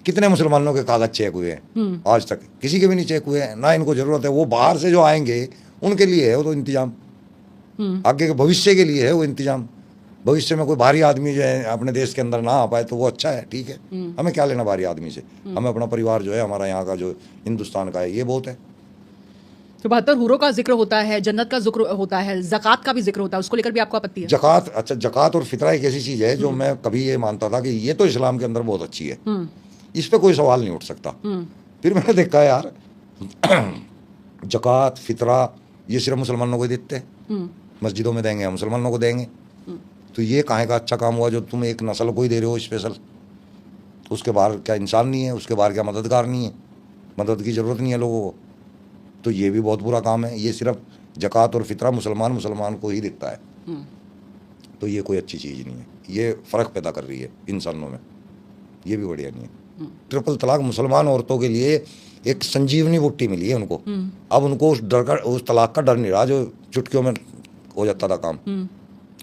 Speaker 1: कितने मुसलमानों के कागज चेक हुए हैं? आज तक किसी के भी नहीं चेक हुए हैं, ना इनको जरूरत है। वो बाहर से जो आएंगे उनके लिए है वो तो इंतजाम, आगे के भविष्य के लिए है वो इंतजाम। भविष्य में कोई बाहरी आदमी जो है अपने देश के अंदर ना आ पाए तो वो अच्छा है, ठीक है। हमें क्या लेना बाहरी आदमी से, हमें अपना परिवार जो है हमारा यहाँ का जो हिंदुस्तान का है ये बहुत है।
Speaker 2: तो 72 हूरों का जिक्र होता है, जन्नत का जिक्र होता है, ज़कात का भी जिक्र होता है, उसको लेकर भी आपको आपत्ति है?
Speaker 1: जकात, अच्छा जकात और फितरा एक ऐसी चीज़ है जो मैं कभी ये मानता था कि ये तो इस्लाम के अंदर बहुत अच्छी है, इस पे कोई सवाल नहीं उठ सकता। फिर मैंने देखा यार जकात फितरा ये सिर्फ मुसलमानों को ही देते हैं, मस्जिदों में देंगे, मुसलमानों को देंगे, तो ये कहाँ का अच्छा काम हुआ जो तुम एक नस्ल को ही दे रहे हो स्पेशल? उसके बाहर क्या इंसान नहीं है? उसके बाहर क्या मददगार नहीं है? मदद की ज़रूरत नहीं है लोगों को? तो ये भी बहुत बुरा काम है। ये सिर्फ जकात और फितरा मुसलमान को ही दिखता है, तो ये कोई अच्छी चीज़ नहीं है। ये फ़र्क पैदा कर रही है इंसानों में, ये भी बढ़िया नहीं है। ट्रिपल तलाक मुसलमान औरतों के लिए एक संजीवनी बूटी मिली है उनको। अब उनको उस डर का, उस तलाक का डर नहीं रहा जो चुटकियों में हो जाता था काम,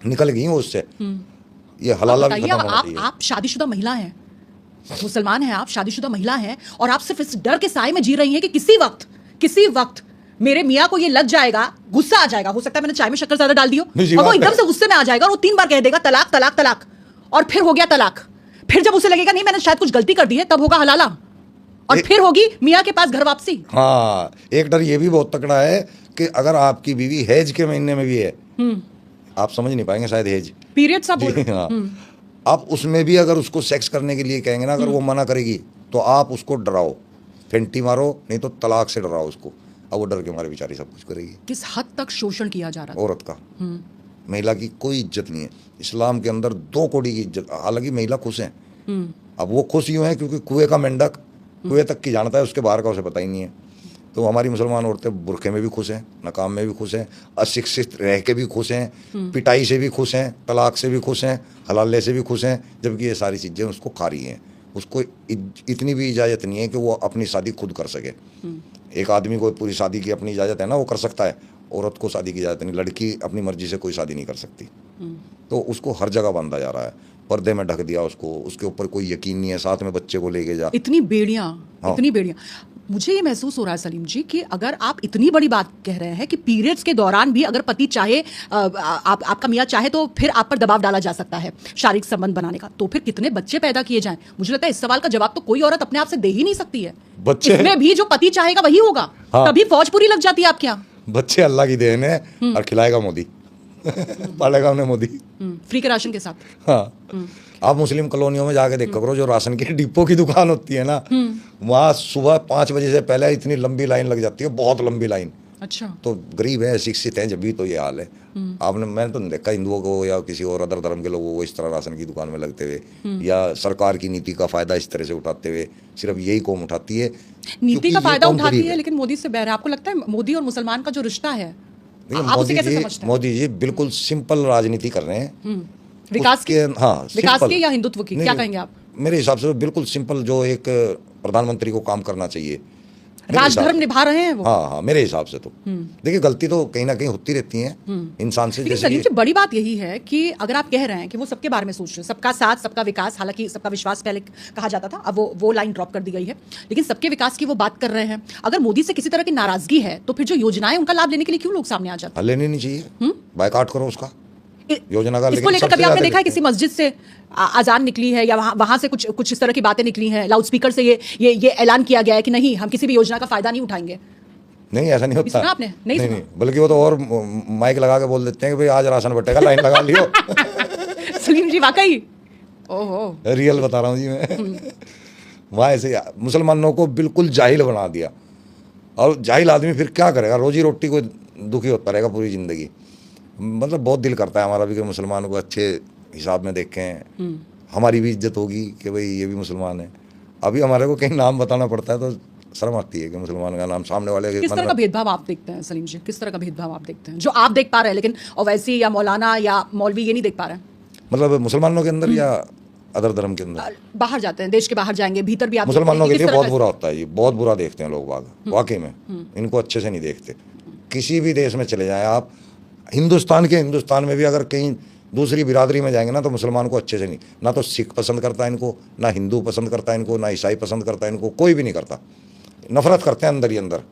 Speaker 1: निकल गई वो उससे। ये हलाला भी
Speaker 2: बताइए,
Speaker 1: खत्म होना चाहिए।
Speaker 2: आप शादीशुदा महिला हैं, मुसलमान हैं, आप शादीशुदा महिला हैं, और आप सिर्फ इस डर के साए में जी रही हैं कि किसी वक्त मेरे मियाँ को ये लग जाएगा, गुस्सा आ जाएगा, हो सकता है मैंने चाय में शक्कर ज्यादा डाल दी हो, और वो एकदम से गुस्से में आ जाएगा और वो 3 बार कह देगा तलाक तलाक तलाक, और फिर हो गया तलाक। फिर जब उसे लगेगा नहीं मैंने शायद कुछ गलती कर दी है, तब होगा हलाला, और फिर होगी मियाँ के पास घर वापसी।
Speaker 1: हाँ, एक डर ये भी बहुत तकड़ा है कि अगर आपकी बीवी हैज के महीने में भी है, आप समझ नहीं पाएंगे शायद हैज
Speaker 2: पीरियड्स आप बोल,
Speaker 1: हाँ, आप उसमें भी अगर उसको सेक्स करने के लिए कहेंगे ना, अगर वो मना करेगी तो आप उसको डराओ, फेंटी मारो, नहीं तो तलाक से डराओ उसको। अब वो डर के मारे बेचारी सब कुछ करेगी।
Speaker 2: किस हद तक शोषण किया जा रहा है
Speaker 1: औरत का, महिला की कोई इज्जत नहीं है इस्लाम के अंदर, 2 कौड़ी की इज्जत। हालांकि महिला खुश है, अब वो खुश यूं है क्योंकि कुएं का मेंढक कुएं तक की जानता है, उसके बाहर का उसे पता ही नहीं है। तो हमारी मुसलमान औरतें बुरखे में भी खुश हैं, नकाम में भी खुश हैं, अशिक्षित रह के भी खुश हैं, पिटाई से भी खुश हैं, तलाक से भी खुश हैं, हलाले से भी खुश हैं, जबकि ये सारी चीज़ें उसको खा रही हैं। उसको इतनी भी इजाज़त नहीं है कि वो अपनी शादी खुद कर सके। एक आदमी को पूरी शादी की अपनी इजाज़त है ना, वो कर सकता है, औरत को शादी की इजाज़त नहीं। लड़की अपनी मर्जी से कोई शादी नहीं कर सकती। तो उसको हर जगह बांधा जा रहा है, पर्दे में ढक दिया उसको, उसके ऊपर कोई यकीन नहीं है, साथ में बच्चे को लेके जा।
Speaker 2: इतनी बेड़ियां,
Speaker 1: हाँ।
Speaker 2: इतनी बेड़ियां। मुझे ये महसूस हो रहा है सलीम जी कि अगर आप इतनी बड़ी बात कह रहे हैं कि पीरियड्स के दौरान भी अगर पति चाहे, आपका मियाँ चाहे तो फिर आप पर दबाव डाला जा सकता है शारीरिक संबंध बनाने का, तो फिर कितने बच्चे पैदा किए जाएं? मुझे लगता है इस सवाल का जवाब तो कोई औरत अपने आप से दे ही नहीं सकती है।
Speaker 1: बच्चे
Speaker 2: इसमें भी जो पति चाहेगा वही होगा।
Speaker 1: हाँ।
Speaker 2: तभी फौज पूरी लग जाती है आपके यहाँ।
Speaker 1: बच्चे अल्लाह की देन है और खिलाएगा मोदी पालेगा उन्हें मोदी।
Speaker 2: फ्री के राशन के साथ।
Speaker 1: हाँ, आप मुस्लिम कॉलोनियों में जाके देखा करो, जो राशन के डिपो की दुकान होती है ना, वहाँ सुबह 5 बजे से पहले इतनी लंबी लाइन लग जाती है, बहुत लंबी लाइन।
Speaker 2: अच्छा।
Speaker 1: तो गरीब है, शिक्षित हैं, जब भी तो ये हाल है। मैंने तो नहीं देखा हिंदुओं को या किसी और अदर धर्म के लोगों को इस तरह राशन की दुकान में लगते हुए, या सरकार की नीति का फायदा इस तरह से उठाते हुए। सिर्फ यही कौम उठाती है,
Speaker 2: नीति का फायदा उठाती है, लेकिन मोदी से बैर है। आपको लगता है मोदी और मुसलमान का जो रिश्ता है, आप उसे कैसे समझते हैं?
Speaker 1: मोदी जी बिल्कुल सिंपल राजनीति कर रहे हैं।
Speaker 2: विकास की,
Speaker 1: हाँ,
Speaker 2: विकास की या हिंदुत्व की, क्या कहेंगे आप?
Speaker 1: मेरे हिसाब से बिल्कुल सिंपल, जो एक प्रधानमंत्री को काम करना चाहिए।
Speaker 2: राजधर्म निभा रहे हैं वो।
Speaker 1: हाँ, मेरे हिसाब से तो देखिए, गलती तो कहीं ना कहीं होती रहती है इंसान से।
Speaker 2: लेकिन सलीम जी, बड़ी बात यही है कि अगर आप कह रहे हैं कि वो सबके बारे में सोच रहे हैं, सबका साथ सबका विकास, हालांकि सबका विश्वास पहले कहा जाता था, अब वो लाइन ड्रॉप कर दी गई है, लेकिन सबके विकास की वो बात कर रहे हैं। अगर मोदी से किसी तरह की नाराजगी है तो फिर जो योजनाएं उनका लाभ लेने के लिए क्यों लोग सामने आ जाते हैं?
Speaker 1: लेनी नहीं चाहिए, बायकॉट करो उसका योजना का।
Speaker 2: इसको लेकर कभी आपने देखा है किसी मस्जिद से अजान निकली है या वहां से कुछ इस तरह की बातें निकली हैं, लाउड स्पीकर से ये ऐलान किया गया है कि नहीं, हम किसी भी योजना का फायदा नहीं उठाएंगे?
Speaker 1: नहीं, ऐसा नहीं होता।
Speaker 2: सुना आपने? नहीं,
Speaker 1: बल्कि वो तो और माइक लगा के बोल देते हैं कि भाई आज राशन बटेगा, लाइन लगा लियो।
Speaker 2: सलीम जी वाकई, ओहो,
Speaker 1: रियल बता रहा हूँ जी मैं। वहाँ ऐसे मुसलमानों को बिल्कुल जाहिल बना दिया, और जाहिल आदमी फिर क्या करेगा? रोजी रोटी को दुखी होता रहेगा पूरी जिंदगी। मतलब बहुत दिल करता है हमारा भी कि मुसलमान को अच्छे हिसाब में देखें, हमारी भी इज्जत होगी कि भाई ये भी मुसलमान है। अभी हमारे को कहीं नाम बताना पड़ता है तो शर्म आती है कि मुसलमान का नाम सामने वाले के।
Speaker 2: किस तरह का भेदभाव आप देखते हैं सलीम जी? किस तरह का भेदभाव आप देखते हैं जो आप देख पा रहे हैं, लेकिन ओवैसी या मौलाना या मौलवी ये नहीं देख पा रहे हैं?
Speaker 1: मतलब मुसलमानों के अंदर या अदर धर्म के अंदर?
Speaker 2: बाहर जाते हैं, देश के बाहर जाएंगे, भीतर भी आप
Speaker 1: मुसलमानों के लिए बहुत बुरा होता है, ये बहुत बुरा देखते हैं लोग बाग, वाकई में इनको अच्छे से नहीं देखते। किसी भी देश में चले जाएं आप, हिंदुस्तान में भी अगर कहीं दूसरी बिरादरी में जाएंगे ना, तो मुसलमान को अच्छे से नहीं, ना तो सिख पसंद करता है इनको, ना हिंदू पसंद करता है इनको, ना ईसाई पसंद करता है इनको, कोई भी नहीं करता। नफरत करते हैं अंदर ही अंदर।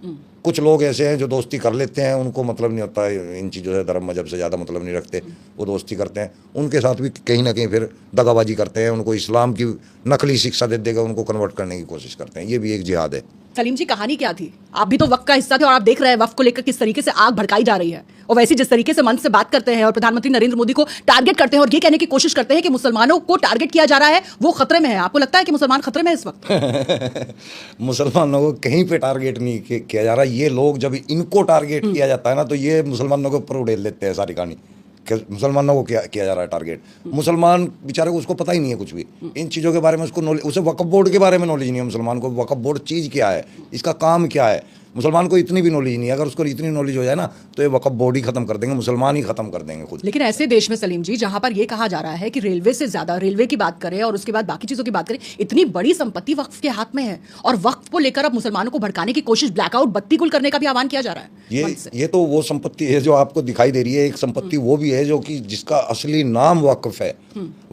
Speaker 1: कुछ लोग ऐसे हैं जो दोस्ती कर लेते हैं, उनको मतलब नहीं होता है इन चीज़ों से, धर्म मजहब से ज़्यादा मतलब नहीं रखते, वो दोस्ती करते हैं। उनके साथ भी कहीं ना कहीं फिर दगाबाजी करते हैं, उनको इस्लाम की नकली शिक्षा दे देकर उनको कन्वर्ट करने की कोशिश करते हैं। ये भी एक जिहाद है।
Speaker 2: सलीम जी, कहानी क्या थी? आप भी तो वक्त का हिस्सा थे और आप देख रहे हैं वक्त को लेकर किस तरीके से आग भड़काई जा रही है, और वैसे जिस तरीके से मन से बात करते हैं और प्रधानमंत्री नरेंद्र मोदी को टारगेट करते हैं और ये कहने की कोशिश करते हैं कि मुसलमानों को टारगेट किया जा रहा है, वो खतरे में है। आपको लगता है कि मुसलमान खतरे में है इस वक्त?
Speaker 1: मुसलमानों को कहीं पे टारगेट नहीं किया जा रहा। ये लोग जब इनको टारगेट किया जाता है ना, तो ये मुसलमानों के ऊपर उड़ेल देते हैं सारी कहानी कि मुसलमानों को किया जा रहा है टारगेट। मुसलमान बेचारे को उसको पता ही नहीं है कुछ भी इन चीज़ों के बारे में, उसको नॉलेज, उसे वक्फ बोर्ड के बारे में नॉलेज नहीं है मुसलमान को। वक्फ बोर्ड चीज़ क्या है, इसका काम क्या है, मुसलमान को इतनी भी नॉलेज नहीं है। अगर उसको इतनी नॉलेज हो जाए ना तो ये वक्फ बोर्ड ही खत्म कर देंगे, मुसलमान ही खत्म कर देंगे खुद।
Speaker 2: लेकिन ऐसे देश में सलीम जी जहां पर यह कहा जा रहा है कि रेलवे से ज्यादा, रेलवे की बात करें और उसके बाद बाकी चीजों की बात करें, इतनी बड़ी संपत्ति वक्फ के हाथ में है और वक्फ को लेकर अब मुसलमानों को भड़काने की कोशिश, ब्लैकआउट, बत्ती गुल करने का भी आह्वान किया जा रहा है।
Speaker 1: ये तो वो संपत्ति है जो आपको दिखाई दे रही है। एक संपत्ति वो भी है जो कि जिसका असली नाम वक्फ है।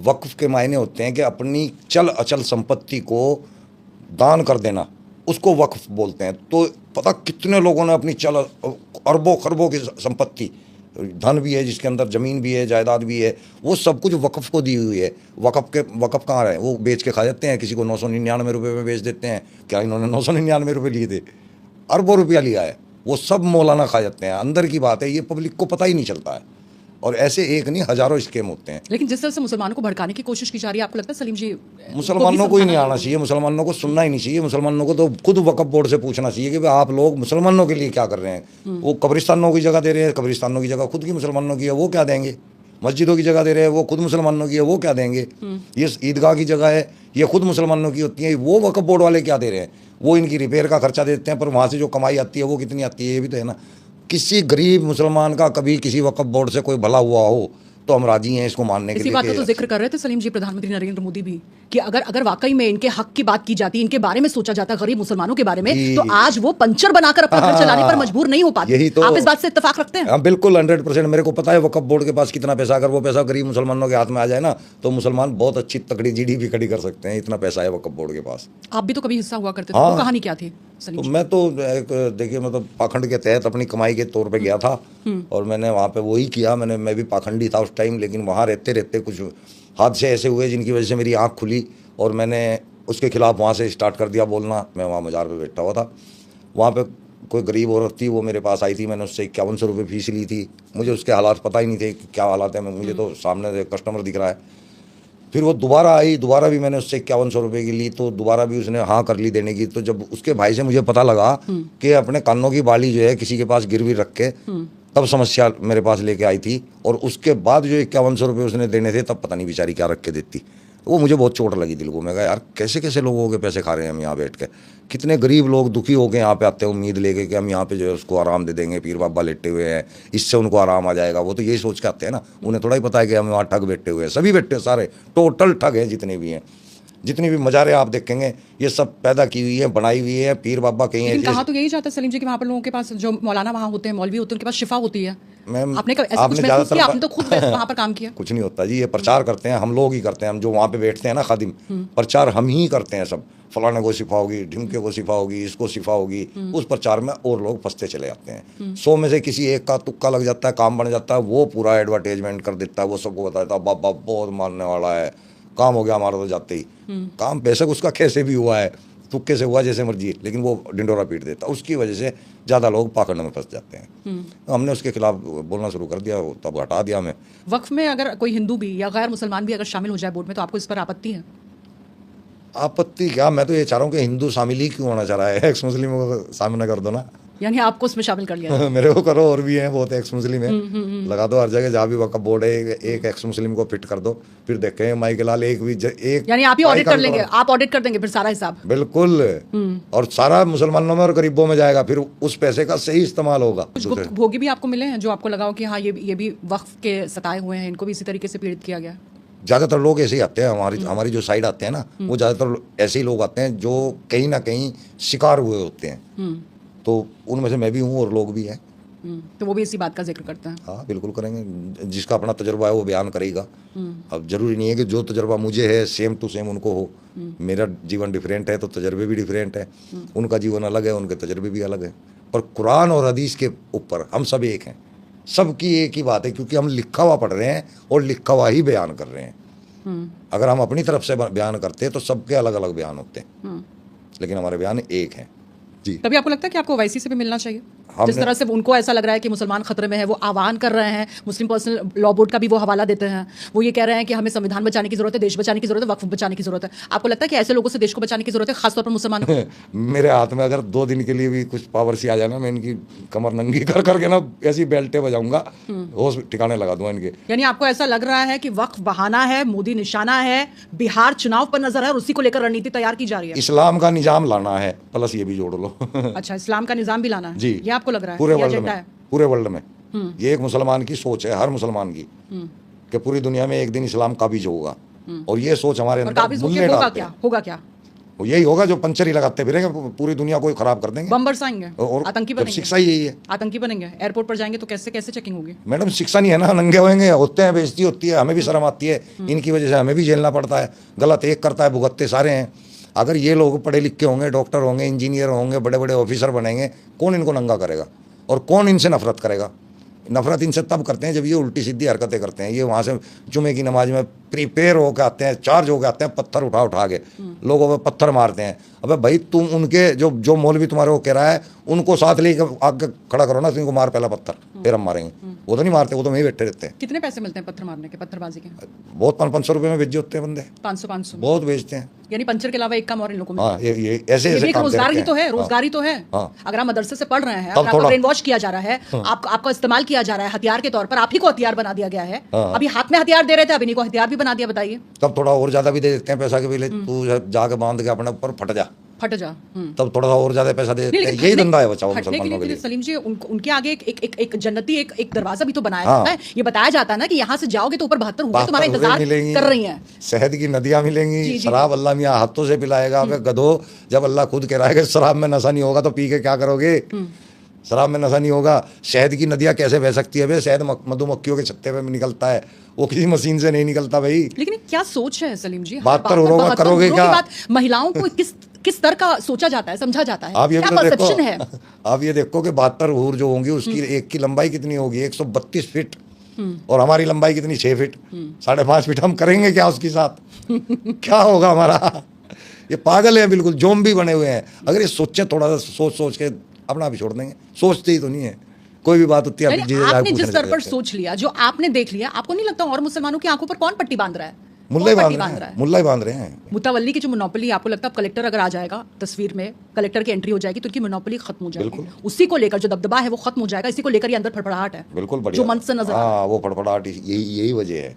Speaker 1: वक्फ के मायने होते हैं कि अपनी चल अचल संपत्ति को दान कर देना, उसको वक्फ बोलते हैं। तो पता कितने लोगों ने अपनी चल अरबों खरबों की संपत्ति, धन भी है जिसके अंदर ज़मीन भी है, जायदाद भी है, वो सब कुछ वक्फ को दी हुई है। वक्फ कहाँ है? वो बेच के खा जाते हैं, किसी को 999 रुपये में बेच देते हैं। क्या इन्होंने 999 रुपये लिए थे? अरबों रुपया लिया है, वो सब मौलाना खा जाते हैं। अंदर की बात है, ये पब्लिक को पता ही नहीं चलता है। और ऐसे एक नहीं, हजारों स्कीम होते हैं।
Speaker 2: लेकिन जिस तरह से मुसलमानों को भड़काने की कोशिश की जा रही है, आपको लगता है सलीम जी
Speaker 1: मुसलमानों को ही नहीं आना चाहिए, मुसलमानों को सुनना ही नहीं चाहिए। मुसलमानों को तो खुद वक्फ बोर्ड से पूछना चाहिए कि भाई आप लोग मुसलमानों के लिए क्या कर रहे हैं। वो कब्रिस्तानों की जगह दे रहे हैं, कब्रिस्तानों की जगह खुद की मुसलमानों की है, वो क्या देंगे? मस्जिदों की जगह दे रहे हैं, वो खुद मुसलमानों की है, वो क्या देंगे? ये ईदगाह की जगह है, ये खुद मुसलमानों की होती है, वो वक्फ बोर्ड वाले क्या दे रहे हैं? वो इनकी रिपेयर का खर्चा देते हैं, पर वहाँ से जो कमाई आती है वो कितनी आती है, ये भी तो है ना। किसी गरीब मुसलमान का कभी किसी वक्फ बोर्ड से कोई भला हुआ हो तो हम राजी हैं इसको मानने के लिए।
Speaker 2: इसी बात का तो जिक्र कर रहे थे सलीम जी प्रधानमंत्री नरेंद्र मोदी भी, कि अगर वाकई में इनके हक की बात की जाती, इनके बारे में सोचा जाता, गरीब मुसलमानों के बारे में, तो आज वो पंचर बनाकर अपना घर चलाने पर मजबूर नहीं हो पाते।
Speaker 1: यही तो,
Speaker 2: आप इस बात से इत्तेफाक रखते हैं?
Speaker 1: हाँ बिल्कुल, 100%। मेरे को पता है वक्फ बोर्ड के पास कितना पैसा, अगर वो पैसा गरीब मुसलमानों के हाथ में आ जाए ना तो मुसलमान बहुत अच्छी तकड़ी GDP खड़ी कर सकते हैं। इतना पैसा है वक्फ बोर्ड के पास।
Speaker 2: आप भी तो कभी हिस्सा हुआ करते थे, वो कहानी क्या थी सलीम
Speaker 1: तो
Speaker 2: जी?
Speaker 1: मैं तो देखिए, मतलब पाखंड के तहत अपनी कमाई के तौर पे गया था और मैंने वहाँ पे वही किया। मैं भी पाखंडी था उस टाइम, लेकिन वहाँ रहते रहते कुछ हादसे ऐसे हुए जिनकी वजह से मेरी आँख खुली और मैंने उसके खिलाफ वहाँ से स्टार्ट कर दिया बोलना। मैं वहाँ मज़ार पे बैठा हुआ था, वहाँ पे कोई गरीब औरत थी, वो मेरे पास आई थी। मैंने उससे 5100 रुपये फीस ली थी। मुझे उसके हालात पता ही नहीं थे कि क्या हालात है, मुझे तो सामने से कस्टमर दिख रहा है। फिर वो दोबारा आई, दोबारा भी मैंने उससे 5100 रुपये की ली, तो दोबारा भी उसने हाँ कर ली देने की। तो जब उसके भाई से मुझे पता लगा कि अपने कानों की बाली जो है किसी के पास गिरवी रख के, तब समस्या मेरे पास लेके आई थी। और उसके बाद जो 5100 रुपये उसने देने थे, तब पता नहीं बेचारी क्या रख के देती। वो मुझे बहुत चोट लगी दिल को। मैं कहा यार कैसे कैसे लोगों के पैसे खा रहे हैं हम यहाँ बैठ के। कितने गरीब लोग दुखी होकर यहाँ पे आते हैं उम्मीद लेके कि हम यहाँ पे जो है उसको आराम दे देंगे, पीर बाबा लेटे हुए हैं, इससे उनको आराम आ जाएगा। वो तो यही सोच के आते हैं ना, उन्हें थोड़ा ही पता है कि हम वहाँ ठग बैठे हुए हैं। सभी बैठे हैं, सारे टोटल ठग हैं जितने भी हैं। जितनी भी मज़ारें आप देखेंगे ये सब पैदा की हुई है, बनाई हुई है। पीर बाबा कहीं
Speaker 2: लेकिन कहा तो यही जाता है सलीम जी कि वहाँ पर लोगों के पास जो मौलाना वहाँ होते हैं, मौलवी होते हैं, उनके पास शिफा होती है। आपने आपने तो खुद वहाँ पर काम किया?
Speaker 1: कुछ नहीं होता जी, ये प्रचार करते हैं हम लोग ही करते हैं। हम जो वहाँ पे बैठते हैं ना खादिम, प्रचार हम ही करते हैं सब। फलाने को शिफा होगी, ढिमके को शिफा होगी, इसको शिफा होगी। उस प्रचार में और लोग फंसते चले जाते हैं। 100 में से किसी एक का तुक्का लग जाता है, काम बन जाता है, वो पूरा एडवर्टाइजमेंट कर देता है, वो सबको बताता है बाबा बहुत मानने वाला है, काम हो गया हमारा। तो जाते ही काम बेशक उसका कैसे भी हुआ है, तुक्के से हुआ, जैसे मर्जी, लेकिन वो डिंडोरा पीट देता। उसकी वजह से ज़्यादा लोग पाखंड में फंस जाते हैं। तो हमने उसके खिलाफ बोलना शुरू कर दिया, तब हटा दिया हमें।
Speaker 2: वक्फ में अगर कोई हिंदू भी या गैर मुसलमान भी अगर शामिल हो जाए बोर्ड में, तो आपको इस पर आपत्ति है?
Speaker 1: आपत्ति क्या, मैं तो ये चाह रहा हूँ कि हिंदू शामिल ही क्यों होना चाह रहा है, एक्स मुस्लिमों को शामिल कर दो ना।
Speaker 2: यानी आपको उसमें शामिल कर लिया?
Speaker 1: मेरे को करो, और भी हैं बहुत एक्स मुस्लिम है, लगा दो हर जगह जहाँ भी वक्फ बोर्ड है। एक एक्स मुस्लिम को फिट कर दो, फिर देखें माई के लाल एक भी एक।
Speaker 2: यानी आप ही ऑडिट कर लेंगे? आप ऑडिट कर देंगे फिर सारा हिसाब?
Speaker 1: बिल्कुल, और सारा मुसलमानों में और गरीबों में जाएगा, फिर उस पैसे का सही इस्तेमाल होगा।
Speaker 2: कुछ गुप्त भोगी भी आपको मिले हैं जो आपको लगा हो कि हाँ ये भी वक्फ के सताए हुए हैं, इनको भी इसी तरीके से पीड़ित किया गया?
Speaker 1: ज़्यादातर लोग ऐसे ही आते हैं, हमारी जो साइड आते हैं ना, वो ज़्यादातर ऐसे ही लोग आते हैं जो कहीं ना कहीं शिकार हुए होते हैं। तो उनमें से मैं भी हूँ और लोग भी हैं।
Speaker 2: तो वो भी इसी बात का जिक्र करते हैं?
Speaker 1: हाँ बिल्कुल करेंगे, जिसका अपना तजुर्बा है वो बयान करेगा। अब जरूरी नहीं है कि जो तजुर्बा मुझे है सेम टू सेम उनको हो। मेरा जीवन डिफरेंट है तो तजुर्बे भी डिफरेंट है, उनका जीवन अलग है, उनके तजुर्बे भी अलग है। पर कुरान और हदीस के ऊपर हम सब एक हैं, सबकी एक ही बात है, क्योंकि हम लिखा हुआ पढ़ रहे हैं और लिखा हुआ ही बयान कर रहे हैं। अगर हम अपनी तरफ से बयान करते हैं तो सबके अलग अलग बयान होते हैं, लेकिन हमारे बयान एक हैं। जी।
Speaker 2: तभी आपको लगता है कि आपको ओवैसी से भी मिलना चाहिए? जिस तरह से उनको ऐसा लग रहा है कि मुसलमान खतरे में है, वो आह्वान कर रहे हैं, मुस्लिम पर्सनल लॉ बोर्ड का भी वो हवाला देते हैं, वो ये कह रहे हैं कि हमें संविधान बचाने की जरूरत है, देश बचाने की जरूरत है, वक्फ बचाने की जरूरत है। आपको लगता है कि ऐसे लोगों से देश को बचाने की जरूरत है, खासतौर पर मुसलमानों को?
Speaker 1: मेरे हाथ में अगर 2 दिन के लिए भी कुछ पावर सी आ जाए ना, मैं इनकी कमर नंगी कर करके ना ऐसी बेल्टे बजाऊंगा, होश ठिकाने लगा दूंगा इनके।
Speaker 2: यानी आपको ऐसा लग रहा है कि वक्फ बहाना है, मोदी निशाना है, बिहार चुनाव पर नजर है और उसी को लेकर रणनीति तैयार की जा रही है?
Speaker 1: इस्लाम का निजाम लाना है, प्लस ये भी जोड़ लो।
Speaker 2: अच्छा, इस्लाम का निजाम भी लाना है
Speaker 1: जी,
Speaker 2: ये आपको लग रहा है?
Speaker 1: पूरे
Speaker 2: ये
Speaker 1: वर्ल्ड
Speaker 2: एजेंडा
Speaker 1: में,
Speaker 2: है?
Speaker 1: पूरे वर्ल्ड में ये एक मुसलमान की सोच है, हर मुसलमान की, कि पूरी दुनिया में एक दिन इस्लाम काबिज होगा। और ये सोच हमारे
Speaker 2: और
Speaker 1: अंदर
Speaker 2: काबिज होके
Speaker 1: मुल्ले
Speaker 2: होगा
Speaker 1: डालते
Speaker 2: क्या?
Speaker 1: हैं।
Speaker 2: होगा क्या?
Speaker 1: वो यही होगा जो पंचर ही लगाते फिरेंगे, पूरी दुनिया को खराब कर देंगे,
Speaker 2: बम बरसाएंगे,
Speaker 1: और
Speaker 2: आतंकी
Speaker 1: जब
Speaker 2: बनेंगे।
Speaker 1: शिक्षा ही यही है
Speaker 2: आतंकी बनेंगे, एयरपोर्ट पर जाएंगे तो कैसे कैसे चेकिंग होगी?
Speaker 1: मैडम, शिक्षा नहीं है ना, नंगे होंगे, होते हैं, बेइज्जती होती है, हमें भी शर्म आती है, इनकी वजह से हमें भी झेलना पड़ता है। गलत एक करता है, भुगतते सारे हैं। अगर ये लोग पढ़े लिखे होंगे, डॉक्टर होंगे, इंजीनियर होंगे, बड़े बड़े ऑफिसर बनेंगे, कौन इनको नंगा करेगा और कौन इनसे नफरत करेगा? नफरत इनसे तब करते हैं जब ये उल्टी सीधी हरकतें करते हैं। ये वहाँ से जुमे की नमाज में प्रिपेयर होकर आते हैं, चार्ज होकर आते हैं, पत्थर उठा उठा के लोगों पे पत्थर मारते हैं। अबे भाई, तुम उनके जो मौलवी तुम्हारे को कह रहा है, उनको साथ लेकर आगे खड़ा करो ना, तुमको मार पहला पत्थर, फिर हम मारेंगे। वो तो नहीं मारते, वो तो वहीं बैठे रहते हैं।
Speaker 2: कितने पैसे मिलते हैं पत्थर मारने के, पत्थरबाजी के?
Speaker 1: बहुत 500 रुपये में बेच होते हैं बंदे,
Speaker 2: 500
Speaker 1: बहुत बेचते हैं।
Speaker 2: यानी पंचर के अलावा एक काम और इन लोगों में?
Speaker 1: हाँ, ये ऐसे
Speaker 2: ये भी
Speaker 1: ऐसे
Speaker 2: एक
Speaker 1: काम
Speaker 2: रोजगार
Speaker 1: करते
Speaker 2: ही तो है,
Speaker 1: हैं।
Speaker 2: रोजगार ही तो है।
Speaker 1: हाँ।
Speaker 2: अगर आप मदरसे से पढ़ रहे हैं,
Speaker 1: तब
Speaker 2: अगर आपको
Speaker 1: थोड़ा-
Speaker 2: ब्रेन वॉश किया जा रहा है, आपका इस्तेमाल किया जा रहा है हथियार के तौर पर, आप ही को हथियार बना दिया गया है।
Speaker 1: हाँ।
Speaker 2: अभी हाथ में हथियार दे रहे थे, अभी इन्हीं को हथियार भी बना दिया। बताइए।
Speaker 1: तब थोड़ा और ज्यादा भी दे देते हैं पैसा के, भी ले तू जाके बांध के अपने ऊपर फट जा,
Speaker 2: फट जा।
Speaker 1: तब थोड़ा सा और ज्यादा पैसा दे देते हैं।
Speaker 2: लेकिन
Speaker 1: यही
Speaker 2: फटने-
Speaker 1: धंधा है बचाओ
Speaker 2: फटने
Speaker 1: मुसलमानों के लिए।
Speaker 2: सलीम जी, उनके आगे एक जन्नती एक दरवाजा भी तो बनाया
Speaker 1: हाँ।
Speaker 2: जाता है। ये बताया जाता है ना कि यहाँ से जाओगे तो ऊपर 72 हुए तुम्हारा
Speaker 1: 72
Speaker 2: इंतजार
Speaker 1: मिलेंगी,
Speaker 2: कर रही हैं।
Speaker 1: शहद की नदियां मिलेंगी,
Speaker 2: जी, जी।
Speaker 1: शराब अल्लाह मियाँ हाथों से पिलाएगा। अबे गधो, जब अल्लाह खुद कह रहा है कि शराब में नशा नहीं होगा तो पी के क्या करोगे? शराब में नशा नहीं होगा। शहद की नदियां कैसे बह सकती है? शहद मधुमक्खियों के छत्ते पे निकलता है, वो किसी मशीन से नहीं निकलता भाई।
Speaker 2: लेकिन क्या सोच है सलीम जी?
Speaker 1: 72 होगा, करोगे क्या?
Speaker 2: महिलाओं को किस स्तर का सोचा जाता है, समझा जाता है?
Speaker 1: आप ये
Speaker 2: क्या
Speaker 1: भी तो
Speaker 2: परसेप्शन है?
Speaker 1: देखो, आप ये देखो कि 72 हूर जो होंगी, उसकी एक की लंबाई कितनी होगी? 132 फीट, और हमारी लंबाई कितनी? 6 फीट, 5.5 फीट। हम करेंगे क्या उसके साथ? क्या होगा हमारा? ये पागल है, बिल्कुल जोम्बी बने हुए हैं। अगर ये सोचे, थोड़ा सा सोच के अपना भी छोड़ देंगे। सोचते ही तो नहीं है, कोई भी बात होती है
Speaker 2: यानी आपने जिस स्तर पर सोच लिया, जो आपने देख लिया, आपको नहीं लगता और मुसलमानों की आंखों पर कौन पट्टी बांध रहा है?
Speaker 1: मुल्ला ही
Speaker 2: कौन
Speaker 1: बांध
Speaker 2: पट्टी
Speaker 1: रहे हैं, मुल्ला ही बांध रहे हैं।
Speaker 2: मुतवल्ली की जो मोनोपोली, आपको लगता है कलेक्टर अगर आ जाएगा तस्वीर में, कलेक्टर की एंट्री हो जाएगी तो उनकी मोनोपोली खत्म हो जाएगी? उसी को लेकर जो दबदबा है वो खत्म हो जाएगा, इसी को लेकर ये अंदर फड़फड़ाहट है।
Speaker 1: बिल्कुल बढ़िया,
Speaker 2: जो मन से नजर आ रहा है।
Speaker 1: हाँ, वो फड़फड़ाहट यही वजह है।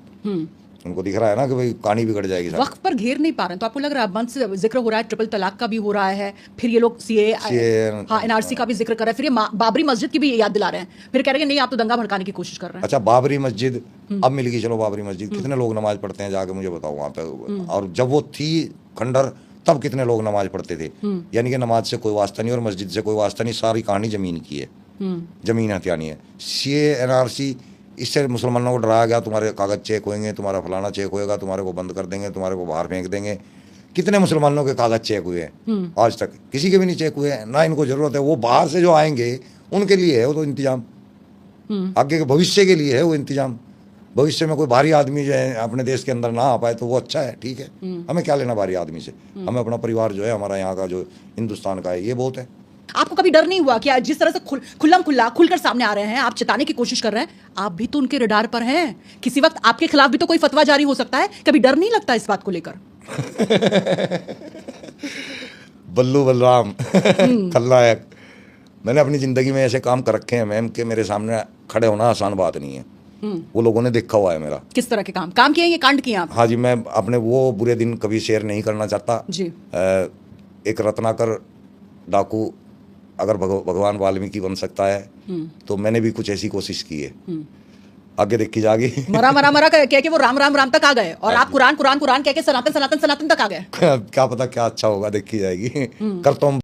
Speaker 1: उनको दिख रहा है ना कि भाई कहानी बिगड़ जाएगी।
Speaker 2: वक्त पर घेर नहीं पा रहे हैं, तो आपको लग रहा है मंच से जिक्र हो रहा है, ट्रिपल तलाक का भी हो रहा है, फिर ये लोग सीए, हाँ, एनआरसी का भी जिक्र कर रहे हैं, फिर ये बाबरी मस्जिद की भी याद दिला रहे हैं, फिर कह रहे हैं नहीं आप तो दंगा भड़काने की कोशिश कर रहे हैं।
Speaker 1: अच्छा, बाबरी मस्जिद अब मिल गई, चलो बाबरी मस्जिद, कितने लोग नमाज पढ़ते हैं जाके मुझे बताओ वहाँ पे? और जब वो थी खंडर, तब कितने लोग नमाज पढ़ते थे? यानी कि नमाज से कोई वास्ता नहीं और मस्जिद से कोई वास्ता नहीं, सारी कहानी जमीन की है, जमीन हथियानी है। सीए, एनआरसी, इससे मुसलमानों को डराया गया, तुम्हारे कागज चेक होंगे, तुम्हारा फलाना चेक होएगा, तुम्हारे को बंद कर देंगे, तुम्हारे को बाहर फेंक देंगे। कितने मुसलमानों के कागज चेक हुए हैं? आज तक किसी के भी नहीं चेक हुए हैं, ना इनको जरूरत है। वो बाहर से जो आएंगे उनके लिए है वो तो इंतजाम, आगे के भविष्य के लिए है वो इंतजाम। भविष्य में कोई बाहरी आदमी जो है अपने देश के अंदर ना आ पाए तो वो अच्छा है, ठीक है। हमें क्या लेना बाहरी आदमी से? हमें अपना परिवार जो है हमारा यहाँ का, जो हिंदुस्तान का है, ये बहुत है।
Speaker 2: आपको कभी डर नहीं हुआ कि जिस तरह से खुलकर सामने आ रहे हैं, आप चिताने की कोशिश कर रहे हैं, आप भी तो उनके रडार पर हैं, किसी वक्त आपके खिलाफ भी तो कोई फतवा जारी हो सकता है, कभी डर नहीं लगता इस बात को लेकर?
Speaker 1: बल्लू बलराम खलनायक, मैंने अपनी जिंदगी में ऐसे काम कर रखे हैं मैम कि मेरे सामने खड़े होना आसान बात नहीं है। वो लोगों ने देखा हुआ है मेरा।
Speaker 2: किस तरह के काम किए, ये कांड किए आप?
Speaker 1: हाँ जी, मैं अपने वो बुरे दिन कभी शेयर नहीं करना चाहता
Speaker 2: जी।
Speaker 1: एक रत्नाकर डाकू अगर भगवान वाल्मीकि बन सकता है तो मैंने भी कुछ ऐसी कोशिश की है। आगे देखी जाएगी।
Speaker 2: मरा कह के वो राम राम राम तक आ गए और आप कुरान कह के सनातन तक आ गए।
Speaker 1: क्या पता क्या अच्छा होगा, देखी जाएगी। कर तो हम